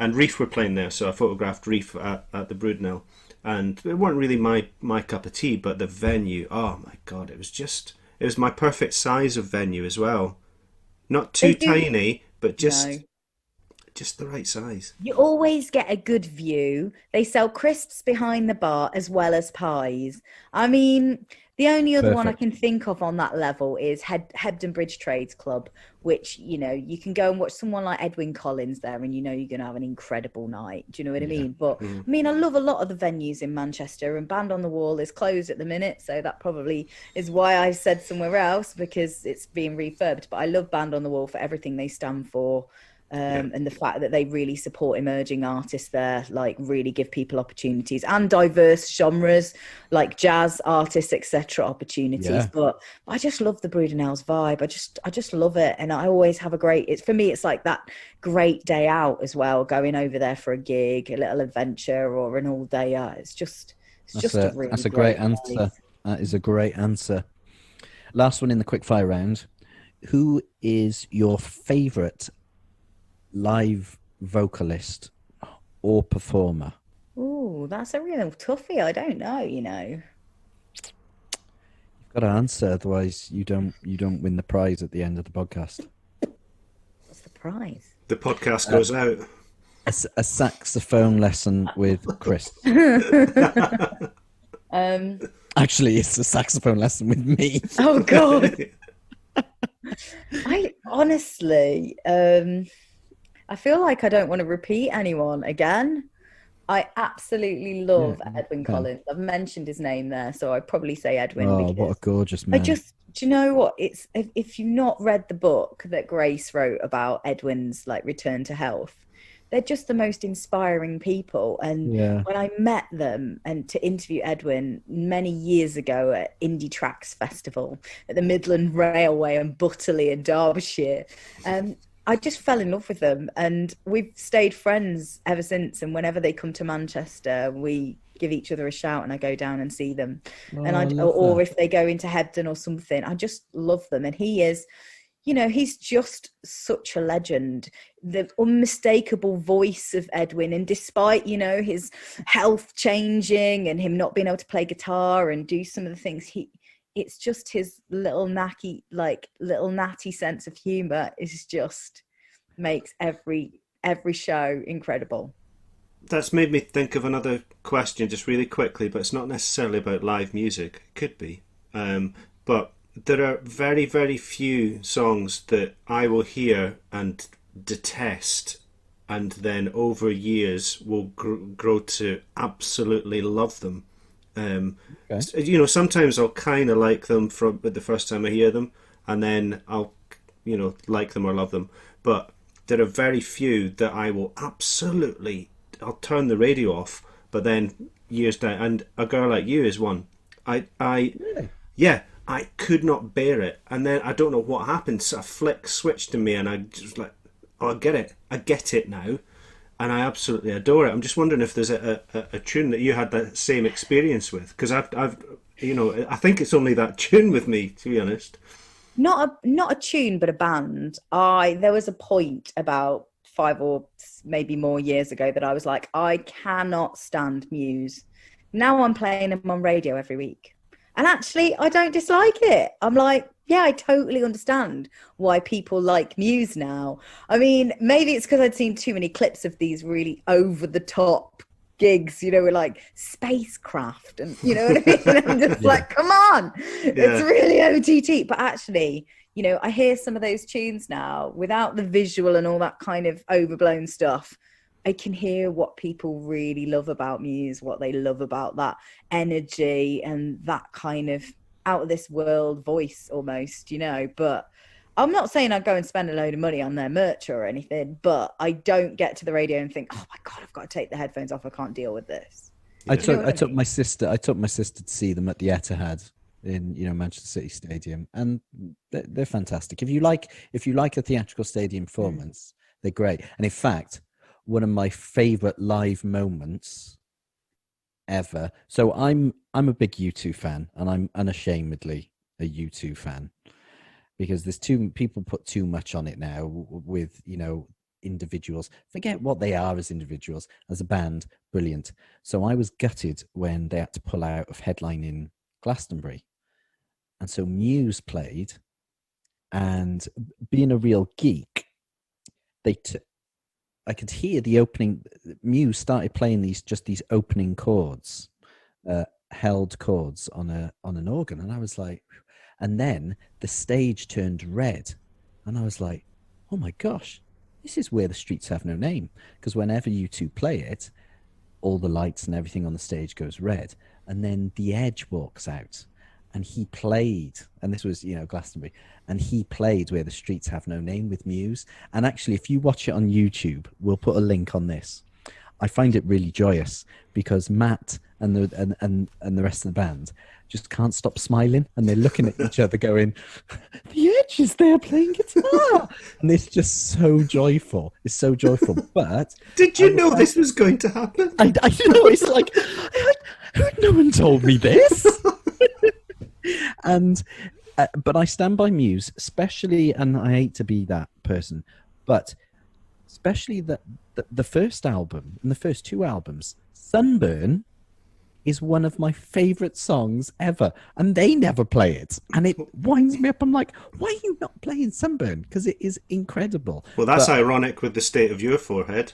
and Reef were playing there, so I photographed Reef at the Brudenell, and it wasn't really my cup of tea, but the venue, oh my god, it was my perfect size of venue as well, not too tiny, but just the right size.
You always get a good view. They sell crisps behind the bar as well as pies. I mean, the only other one I can think of on that level is Hebden Bridge Trades Club, which, you can go and watch someone like Edwyn Collins there, and you're going to have an incredible night. Do you know what I mean? But I mean, I love a lot of the venues in Manchester, and Band on the Wall is closed at the minute, so that probably is why I said somewhere else, because it's being refurbed. But I love Band on the Wall for everything they stand for. And the fact that they really support emerging artists there, like really give people opportunities, and diverse genres like jazz artists, etc. opportunities. Yeah. But I just love the Brudenell's vibe. I just love it, and I always have for me it's like that great day out as well, going over there for a gig, a little adventure, or an all day out. That's a
great answer. That is a great answer. Last one in the quickfire round. Who is your favourite live vocalist or performer?
Oh, that's a real toughie. I don't know, You've
got to answer, otherwise you don't win the prize at the end of the podcast.
What's the prize?
The podcast goes out.
A saxophone lesson with Chris. Actually, it's a saxophone lesson with me.
Oh god. I honestly I feel like I don't want to repeat anyone again. I absolutely love
Yeah,
Edwin
Ben.
Collins. I've mentioned his name there, so I'd probably say Edwin
Oh, what a
because
gorgeous
I
man.
just, do you know what? It's if you've not read the book that Grace wrote about Edwin's like return to health, they're just the most inspiring people. And
Yeah.
when I met them and to interview Edwin many years ago at Indie Tracks Festival at the Midland Railway in Butterley in Derbyshire, I just fell in love with them, and we've stayed friends ever since. And whenever they come to Manchester, we give each other a shout, and I go down and see them.
Oh,
And
I
I,
love
or
that.
if they go into Hebden or something, I just love them. And he is, you know, he's just such a legend, the unmistakable voice of Edwin. And despite, you know, his health changing and him not being able to play guitar and do some of the things, it's just his little natty sense of humor is just makes every show incredible.
That's made me think of another question just really quickly, but it's not necessarily about live music. It could be. But there are very, very few songs that I will hear and detest, and then over years will grow to absolutely love them.
Okay.
You know, sometimes I'll kind of like them from the first time I hear them, and then I'll, you know, like them or love them. But there are very few that I will absolutely. I'll turn the radio off, but then years down, and A Girl Like You is one.
Really?
Yeah, I could not bear it, and then I don't know what happened. So a flick switched to me, and I just like, oh, I get it now, and I absolutely adore it. I'm just wondering if there's a tune that you had that same experience with, because I've, you know, I think it's only that tune with me, to be honest.
Not a tune, but a band. There was a point about 5 or maybe more years ago that I was like, I cannot stand Muse. Now I'm playing them on radio every week. And actually, I don't dislike it. I'm like, yeah, I totally understand why people like Muse now. I mean, maybe it's because I'd seen too many clips of these really over the top gigs, you know, with like spacecraft and you know what I mean? And I'm just like, come on, it's really OTT. But actually, you know, I hear some of those tunes now without the visual and all that kind of overblown stuff. I can hear what people really love about Muse, what they love about that energy and that kind of out of this world voice almost, you know. But I'm not saying I'd go and spend a load of money on their merch or anything, but I don't get to the radio and think, oh my God, I've got to take the headphones off. I can't deal with this.
I
Do you know
took
what I mean?
my sister. I took my sister to see them at the Etihad in, you know, Manchester City Stadium, and they're fantastic. If you like a theatrical stadium performance, they're great. And in fact, one of my favorite live moments ever. So I'm a big U2 fan, and I'm unashamedly a U2 fan, because there's too people put too much on it now with, you know, individuals. Forget what they are as individuals. As a band, brilliant. So I was gutted when they had to pull out of headlining Glastonbury. And so Muse played, and being a real geek, I could hear the opening. Muse started playing these opening chords, held chords on an organ, and I was like, and then the stage turned red, and I was like, oh my gosh, this is Where the Streets Have No Name, because whenever U2 play it, all the lights and everything on the stage goes red, and then The Edge walks out. And he played, and this was, you know, Glastonbury, and he played Where the Streets Have No Name with Muse. And actually, if you watch it on YouTube, we'll put a link on this. I find it really joyous because Matt and the rest of the band just can't stop smiling, and they're looking at each other going, the Edge is there playing guitar. And it's just so joyful. It's so joyful. But
did you know this was going to happen?
I know, it's like, no one told me this. And but I stand by Muse, especially, and I hate to be that person, but especially the first album and the first 2 albums, Sunburn is one of my favorite songs ever, and they never play it, and it winds me up. I'm like, why are you not playing Sunburn? Because it is incredible.
Well, that's ironic with the state of your forehead.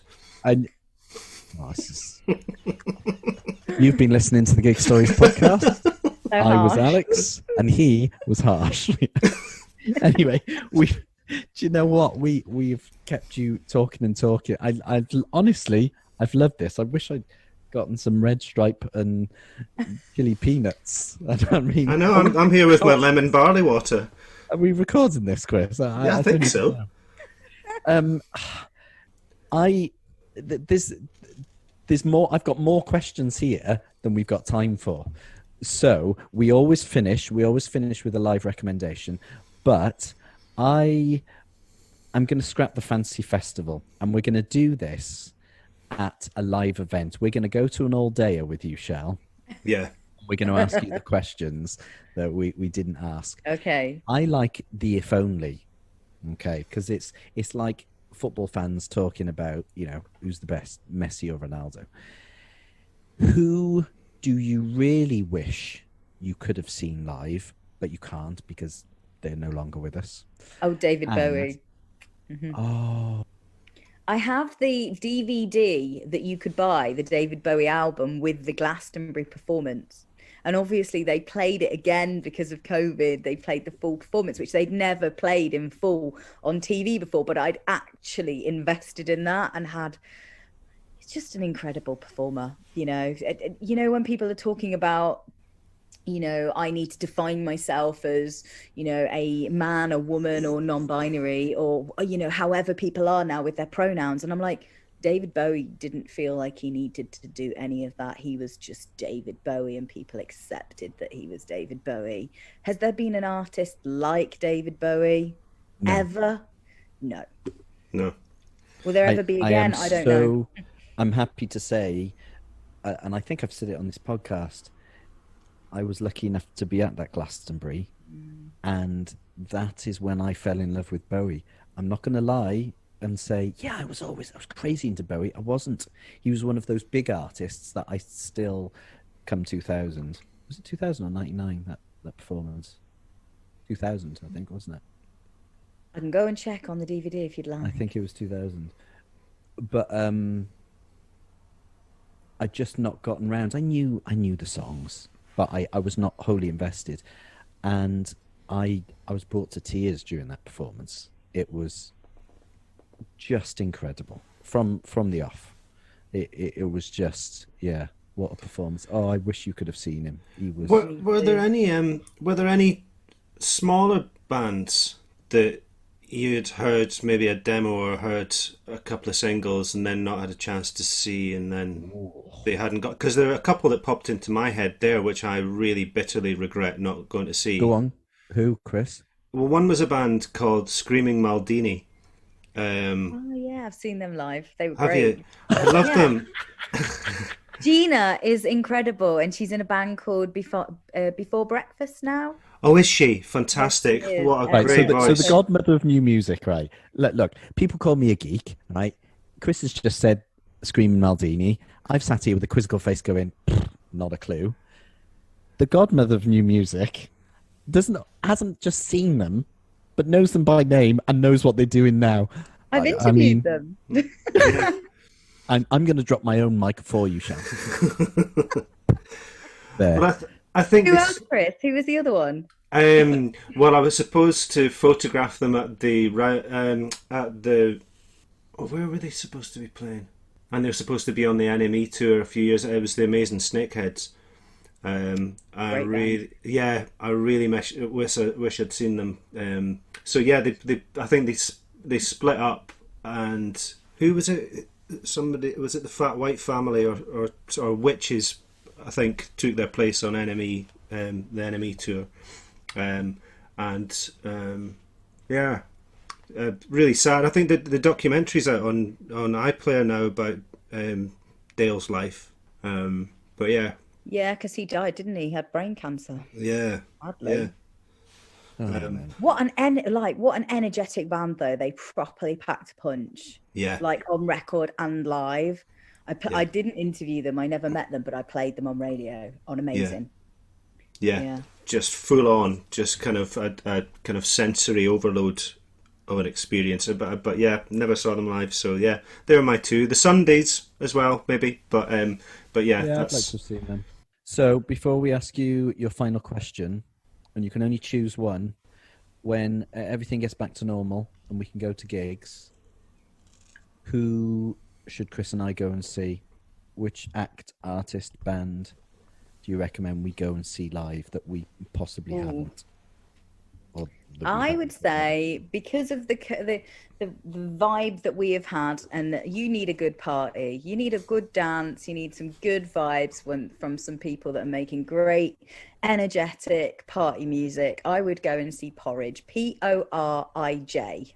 You've been listening to the Gig Stories podcast.
So
I was
harsh.
Alex, and he was harsh. Anyway, do you know what? We've kept you talking and talking. I honestly, I've loved this. I wish I'd gotten some red stripe and chili peanuts. I mean,
I know. I'm here with my
oh,
lemon barley water.
are we recording this, Chris?
Yeah, I
I
think
don't even
so.
know. Um, there's more. I've got more questions here than we've got time for. So we always finish with a live recommendation, but I'm going to scrap the fancy festival, and we're going to do this at a live event. We're going to go to an all-dayer with you, Shell.
Yeah.
We're going to ask you the questions that we didn't ask.
Okay.
I like the if only, okay, because it's like football fans talking about, who's the best, Messi or Ronaldo. Who do you really wish you could have seen live, but you can't because they're no longer with us?
Oh, David
And-
Bowie.
Oh,
I have the DVD that you could buy, the David Bowie album with the Glastonbury performance. And obviously they played it again because of COVID. They played the full performance, which they'd never played in full on TV before, but I'd actually invested in that and it's just an incredible performer, when people are talking about, I need to define myself as, a man, a woman, or non-binary, or, however people are now with their pronouns. And I'm like, David Bowie didn't feel like he needed to do any of that. He was just David Bowie, and people accepted that he was David Bowie. Has there been an artist like David Bowie ever? No.
No.
Will there ever be again? I don't know.
I'm happy to say, and I think I've said it on this podcast, I was lucky enough to be at that Glastonbury, and that is when I fell in love with Bowie. I'm not going to lie and say, I was crazy into Bowie. I wasn't. He was one of those big artists that I still, come 2000, was it 2000 or 99, that performance? 2000, I think, wasn't it?
I can go and check on the DVD if you'd like.
I think it was 2000. But I'd just not gotten round. I knew the songs, but I was not wholly invested. And I was brought to tears during that performance. It was just incredible from the off. It was just, what a performance. Oh, I wish you could have seen him. He was.
Were there any smaller bands that you'd heard maybe a demo or heard a couple of singles and then not had a chance to see, and then they hadn't got, because there are a couple that popped into my head there which I really bitterly regret not going to see.
Go on. Who, Chris?
Well, one was a band called Screaming Maldini.
Oh yeah, I've seen them live. They were
Have
great.
you? I love them.
Gina is incredible, and she's in a band called Before Breakfast now.
Oh, is she? Fantastic.
Yes, she is.
What a
Right,
great
so
voice.
the godmother of new music, right? Look, people call me a geek, right? Chris has just said Screaming Maldini. I've sat here with a quizzical face going, not a clue. The godmother of new music hasn't just seen them, but knows them by name and knows what they're doing now.
I've interviewed them.
I'm going to drop my own mic for you, Shan. There.
Well, I think
Who else, Chris? Who was the other one?
well, I was supposed to photograph them at the where were they supposed to be playing? And they were supposed to be on the NME tour a few years. It was the Amazing Snakeheads. I really wish I'd seen them. So yeah, I think they split up, and who was it? Somebody, was it the Fat White Family or Witches? I think took their place on NME, the NME tour, really sad. I think the documentary's out on iPlayer now about Dale's life, but yeah.
Yeah, because he died, didn't he? He had brain cancer.
Yeah.
Sadly.
Yeah.
What an energetic band though. They properly packed a punch.
Yeah.
Like on record and live. I didn't interview them. I never met them, but I played them on radio on Amazing.
Yeah. Just full on, just kind of a kind of sensory overload of an experience. But yeah, never saw them live. So yeah, they were my two. The Sundays as well, maybe. But yeah,
I'd like to have seen them. So before we ask you your final question, and you can only choose one, when everything gets back to normal and we can go to gigs, who should Chris and I go and see which act, artist, band do you recommend we go and see live that we possibly haven't? Or that we
I would
haven't?
say because of the vibe that we have had, and that you need a good party, you need a good dance, you need some good vibes from some people that are making great, energetic party music. I would go and see Porridge, Porij.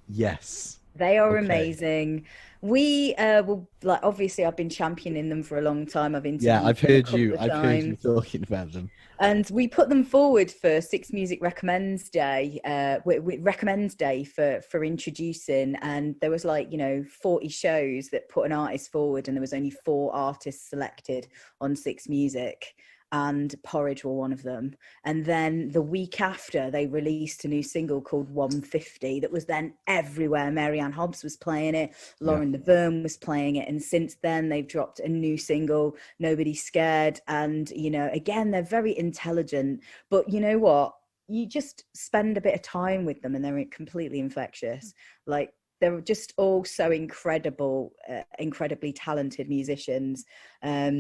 Yes.
They are
Okay.
amazing. We will, like, obviously I've been championing them for a long time. I've interviewed
Yeah, I've
them a
heard
couple
you.
of
I've heard you
times.
talking about them.
And we put them forward for Six Music Recommends Day, Recommends Day for introducing. And there was 40 shows that put an artist forward, and there was only 4 artists selected on Six Music. And Porridge were one of them. And then the week after, they released a new single called 150 that was then everywhere. Marianne Hobbs was playing it, Lauren Laverne was playing it, and since then they've dropped a new single, Nobody's Scared. And again, they're very intelligent, but you know what, you just spend a bit of time with them and they're completely infectious. Like, they're just all so incredible, incredibly talented musicians. I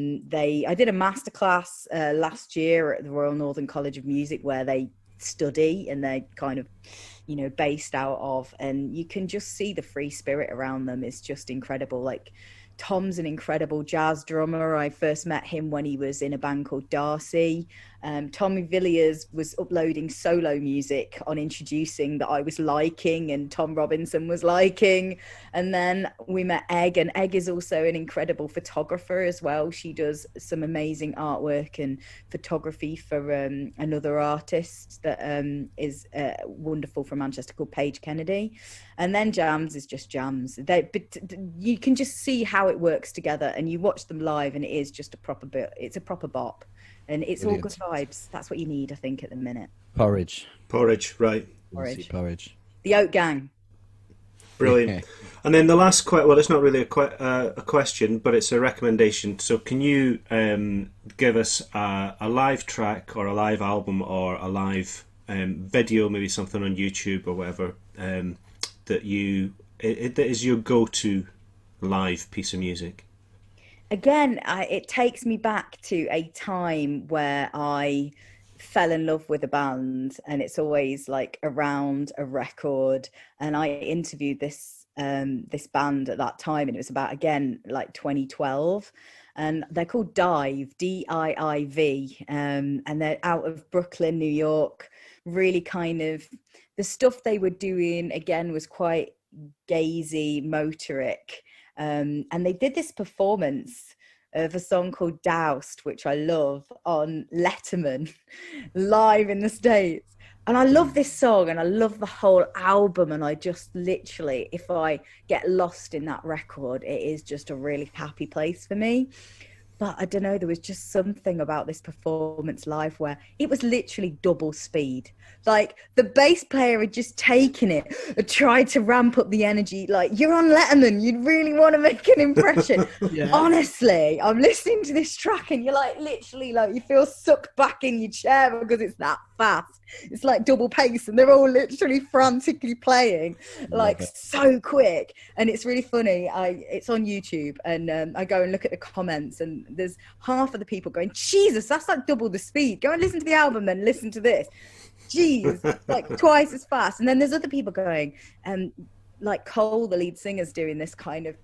did a masterclass last year at the Royal Northern College of Music where they study and they kind of based out of, and you can just see the free spirit around them. It's just incredible. Like, Tom's an incredible jazz drummer. I first met him when he was in a band called Darcy. Tommy Villiers was uploading solo music on Introducing that I was liking and Tom Robinson was liking. And then we met Egg, and Egg is also an incredible photographer as well. She does some amazing artwork and photography for another artist that is wonderful from Manchester called Paige Kennedy. And then Jams is just Jams. But you can just see how it works together, and you watch them live and it is just it's a proper bop. And it's
Brilliant.
all good vibes. That's what you need, I think, at the minute.
Porridge.
Right.
Porridge.
Porridge.
The Oat Gang.
Brilliant. And then the last it's not really a question, but it's a recommendation. So can you give us a live track or a live album or a live video, maybe something on YouTube or whatever, that is your go-to live piece of music?
Again, it takes me back to a time where I fell in love with a band, and it's always like around a record. And I interviewed this band at that time, and it was about, again, like 2012, and they're called Dive, Diiv, and they're out of Brooklyn, New York. Really kind of, the stuff they were doing again was quite gazy, motoric. And they did this performance of a song called Doused, which I love, on Letterman live in the States. And I love this song and I love the whole album. And I just literally, if I get lost in that record, it is just a really happy place for me. But I don't know, there was just something about this performance live where it was literally double speed. Like, the bass player had just taken it and tried to ramp up the energy. Like, you're on Letterman, you'd really want to make an impression.
Yeah.
Honestly, I'm listening to this track and you're like, literally, like, you feel sucked back in your chair because it's that fast. It's like double pace and they're all literally frantically playing, like, so quick. And it's really funny. It's on YouTube, and I go and look at the comments, and there's half of the people going, Jesus, that's like double the speed. Go and listen to the album, then listen to this. Jeez, like twice as fast. And then there's other people going, like Cole, the lead singer's doing this kind of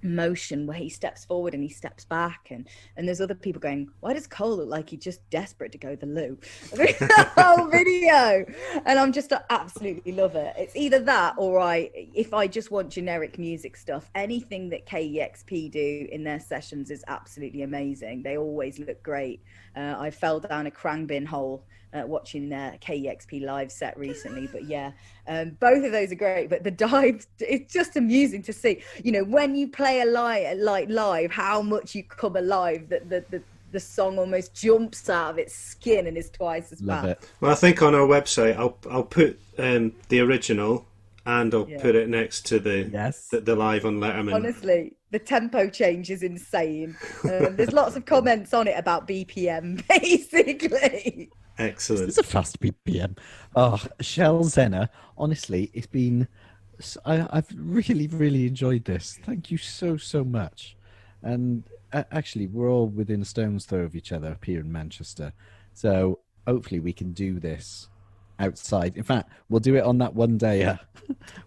motion where he steps forward and he steps back, and there's other people going, why does Cole look like he's just desperate to go to the loo? The whole video. And I'm just, I absolutely love it. It's either that, or if I just want generic music stuff, anything that KEXP do in their sessions is absolutely amazing. They always look great. I fell down a Crangbin hole watching their KEXP live set recently, but yeah, both of those are great. But the Dive, it's just amusing to see, when you play a live, how much you come alive, that the song almost jumps out of its skin and is twice as
Love
fast.
it.
Well, I think on our website I'll put the original, and I'll put it next to the live on Letterman.
Honestly, the tempo change is insane. There's lots of comments on it about BPM, basically.
Excellent.
It's a fast BPM. Oh, Shell Zenner. Honestly, it's been. I've really, really enjoyed this. Thank you so much. And actually, we're all within a stone's throw of each other up here in Manchester. So hopefully we can do this outside. In fact, we'll do it on that one dayer.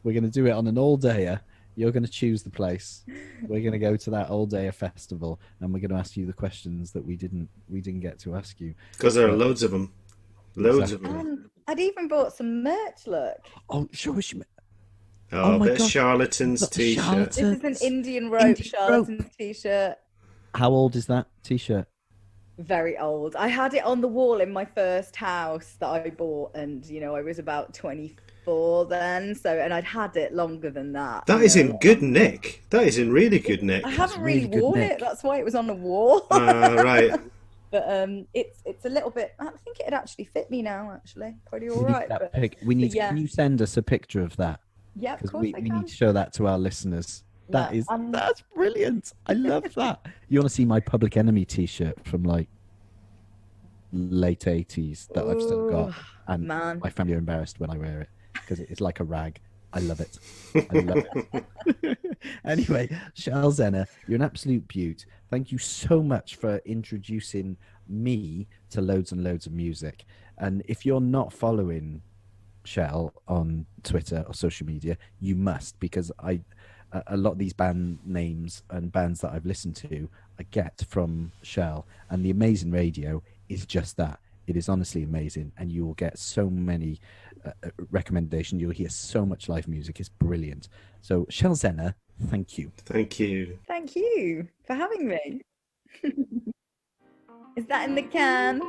We're going to do it on an all-dayer. You're going to choose the place. We're going to go to that all-dayer festival, and we're going to ask you the questions that we didn't get to ask you.
Because there are loads of them. Loads of them.
And I'd even bought some merch. Look.
Oh, sure.
Oh,
my
bit of
God.
Charlatans t-shirt.
This is an Indian rope charlatans t-shirt.
How old is that t-shirt?
Very old. I had it on the wall in my first house that I bought, and I was about 24 then. So, and I'd had it longer than that.
That is in good nick. That is in really good nick.
I haven't really
really
worn
nick.
it. That's why it was on the wall.
Right.
But it's a little bit. I think it'd actually fit me now. Actually, pretty all
We need
right.
that
But,
we need.
yeah.
Can you send us a picture of that?
yeah, of
Because
course
we
I
need
can.
to show that to our listeners.
Yeah,
That's brilliant. I love that. You want to see my Public Enemy t-shirt from like late 80s that I've still got,
Ooh,
and
man.
my family are embarrassed when I wear it because it's like a rag. I love it. I love it. Anyway, Shell Zenner, you're an absolute beaut. Thank you so much for introducing me to loads and loads of music. And if you're not following Shell on Twitter or social media, you must, because a lot of these band names and bands that I've listened to I get from Shell, and the Amazing Radio is just that. It is honestly amazing, and you will get so many recommendations. You'll hear so much live music. It's brilliant. So Shell Zenner, thank you.
Thank you.
Thank you for having me. Is that in the can?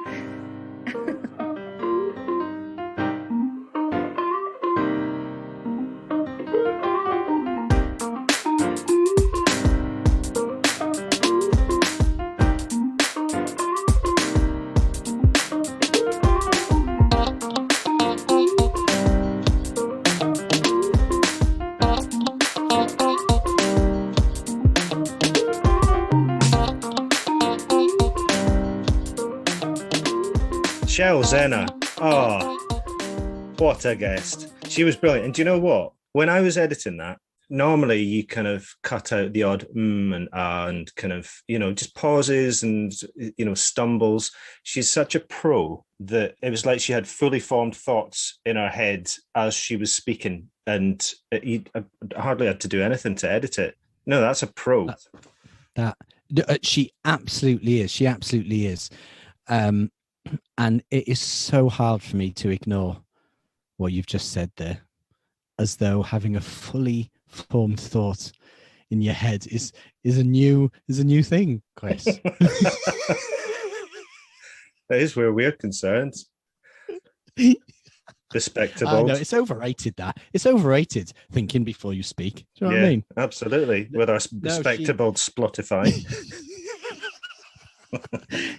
Shell Zenner. Oh, what a guest. She was brilliant. And do you know what? When I was editing that, normally you kind of cut out the odd and and kind of, just pauses and, stumbles. She's such a pro that it was like she had fully formed thoughts in her head as she was speaking. And I hardly had to do anything to edit it. No, that's a pro.
She absolutely is. She absolutely is. And it is so hard for me to ignore what you've just said there, as though having a fully formed thought in your head is a new thing, Chris.
That is where we're concerned. Respectable.
I know, it's overrated. It's overrated thinking before you speak. Do you know what I mean?
Absolutely. With our respectable Spotify.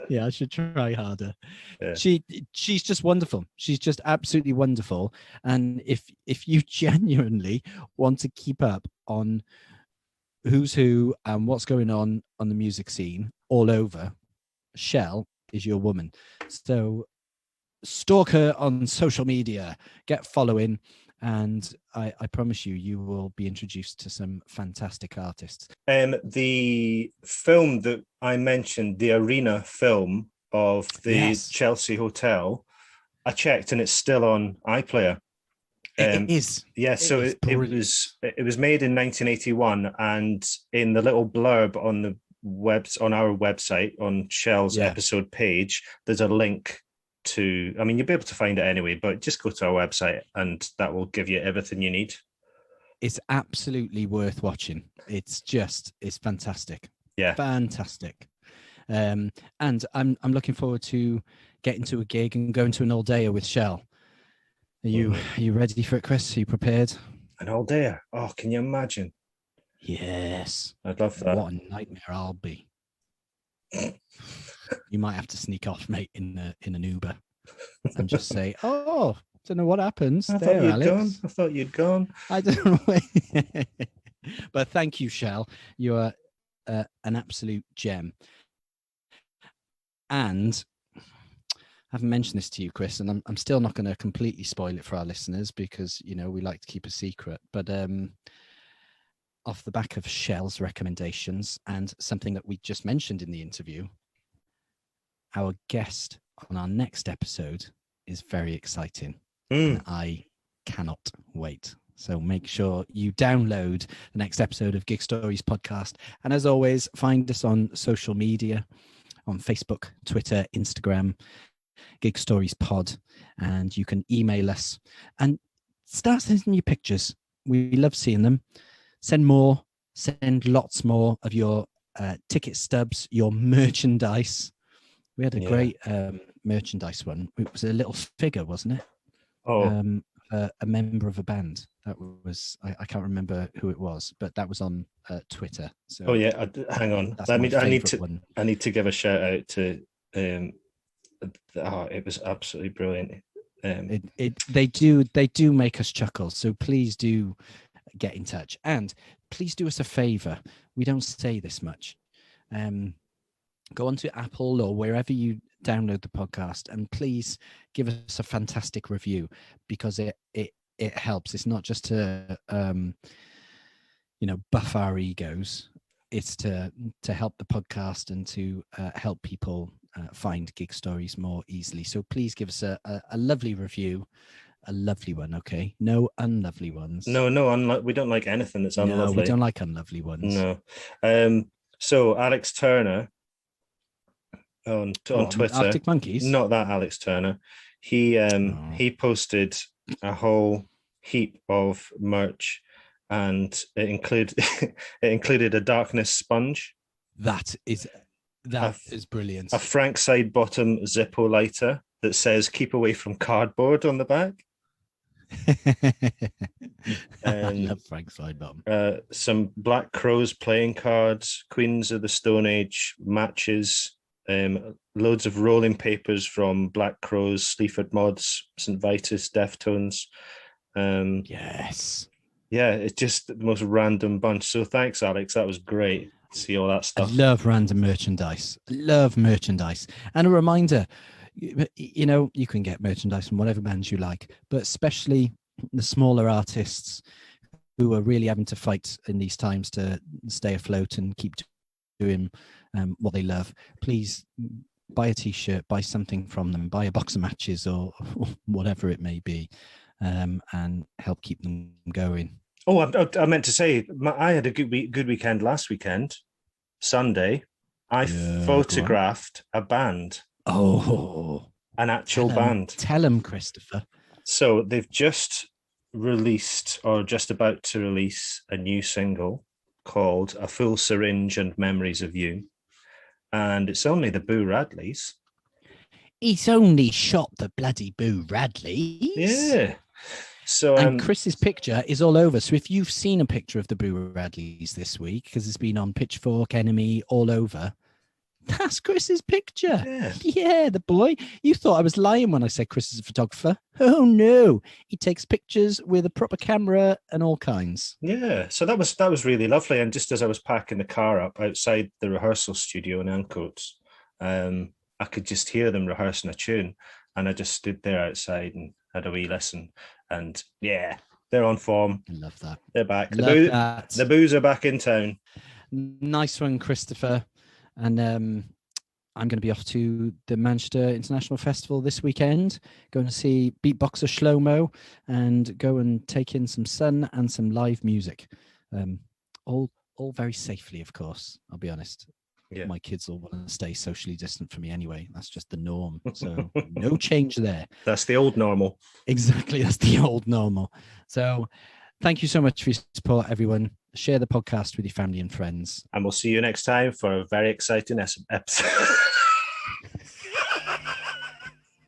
Yeah, I should try harder.
Yeah.
She's just wonderful. She's just absolutely wonderful. And if you genuinely want to keep up on who's who and what's going on the music scene all over, Shell is your woman. So stalk her on social media, get following, and I promise you will be introduced to some fantastic artists.
The film that I mentioned, the arena film of the Chelsea Hotel, I checked and it's still on iPlayer.
It is.
Yeah, so it was made in 1981, and in the little blurb on the on our website, on Shell's episode page, there's a link to, I mean, you'll be able to find it anyway, but just go to our website and that will give you everything you need.
It's absolutely worth watching. It's fantastic.
Yeah.
Fantastic. And I'm looking forward to getting to a gig and going to an all-dayer with Shell. Are you ready for it, Chris? Are you prepared?
An all-dayer? Oh, can you imagine?
Yes.
I'd love that.
What a nightmare I'll be. You might have to sneak off, mate, in an Uber and just say, "Oh, don't know what happens."
I thought you'd gone.
I don't know. But thank you, Shell. You are an absolute gem. And I haven't mentioned this to you, Chris, and I'm still not going to completely spoil it for our listeners because we like to keep a secret. But off the back of Shell's recommendations and something that we just mentioned in the interview, our guest on our next episode is very exciting. And I cannot wait. So make sure you download the next episode of Gig Stories podcast. And as always, find us on social media, on Facebook, Twitter, Instagram, Gig Stories Pod. And you can email us and start sending your pictures. We love seeing them. Send lots more of your ticket stubs, your merchandise. We had a great merchandise one. It was a little figure, wasn't it?
Oh,
a member of a band. That was, I can't remember who it was, but that was on Twitter. So
hang on.
That's
I
my
need to
one.
I need to give a shout out to it was absolutely brilliant.
They do make us chuckle. So please do get in touch, and please do us a favor. We don't say this much. Go onto Apple or wherever you download the podcast, and please give us a fantastic review, because it helps. It's not just to buff our egos. It's to help the podcast and to help people find Gig Stories more easily. So please give us a lovely review, a lovely one, okay? No unlovely ones.
No, we don't like anything that's unlovely.
No, we don't like unlovely ones.
No. So Alex Turner on Twitter,
Arctic Monkeys,
not that Alex Turner. He posted a whole heap of merch, and it included a darkness sponge.
That is brilliant.
A Frank Side Bottom Zippo lighter that says "Keep away from cardboard" on the back.
I love Frank Side Bottom.
Some Black Crowes playing cards, Queens of the Stone Age matches, loads of rolling papers from Black Crowes, Sleaford Mods, St Vitus, Deftones.
Yes.
Yeah, it's just the most random bunch. So thanks, Alex. That was great to see all that stuff.
I love random merchandise. Love merchandise. And a reminder, you can get merchandise from whatever bands you like, but especially the smaller artists who are really having to fight in these times to stay afloat and keep doing what they love. Please buy a t-shirt, buy something from them, buy a box of matches or whatever it may be, and help keep them going.
Oh, I meant to say, I had a good weekend last weekend, Sunday. I photographed a band.
Oh,
an actual band.
Tell them, Christopher.
So they've just released, or just about to release, a new single called "A Full Syringe and Memories of You," and it's only the Boo Radleys.
He's only shot the bloody Boo Radleys.
Yeah. So
and Chris's picture is all over. So if you've seen a picture of the Boo Radleys this week, because it's been on Pitchfork, Enemy, all over, that's Chris's picture. Yeah, the boy. You thought I was lying when I said Chris is a photographer. Oh no, he takes pictures with a proper camera and all kinds.
Yeah, so that was really lovely. And just as I was packing the car up outside the rehearsal studio in Ancoats, I could just hear them rehearsing a tune, and I just stood there outside and had a wee listen. And yeah, they're on form.
I love that.
They're back.
The
Boos are back in town.
Nice one, Christopher. And I'm going to be off to the Manchester International Festival this weekend, going to see Beatboxer Shlomo and go and take in some sun and some live music. All very safely, of course, I'll be honest. Yeah. My kids all want to stay socially distant from me anyway. That's just the norm. So no change there.
That's the old normal.
Exactly. That's the old normal. So thank you so much for your support, everyone. Share the podcast with your family and friends.
And we'll see you next time for a very exciting episode.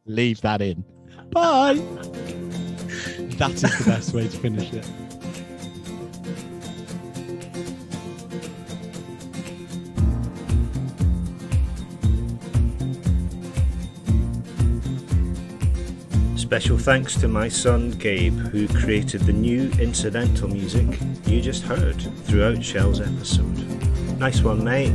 Leave that in. Bye. That is the best way to finish it.
Special thanks to my son Gabe, who created the new incidental music you just heard throughout Shell's episode. Nice one, mate.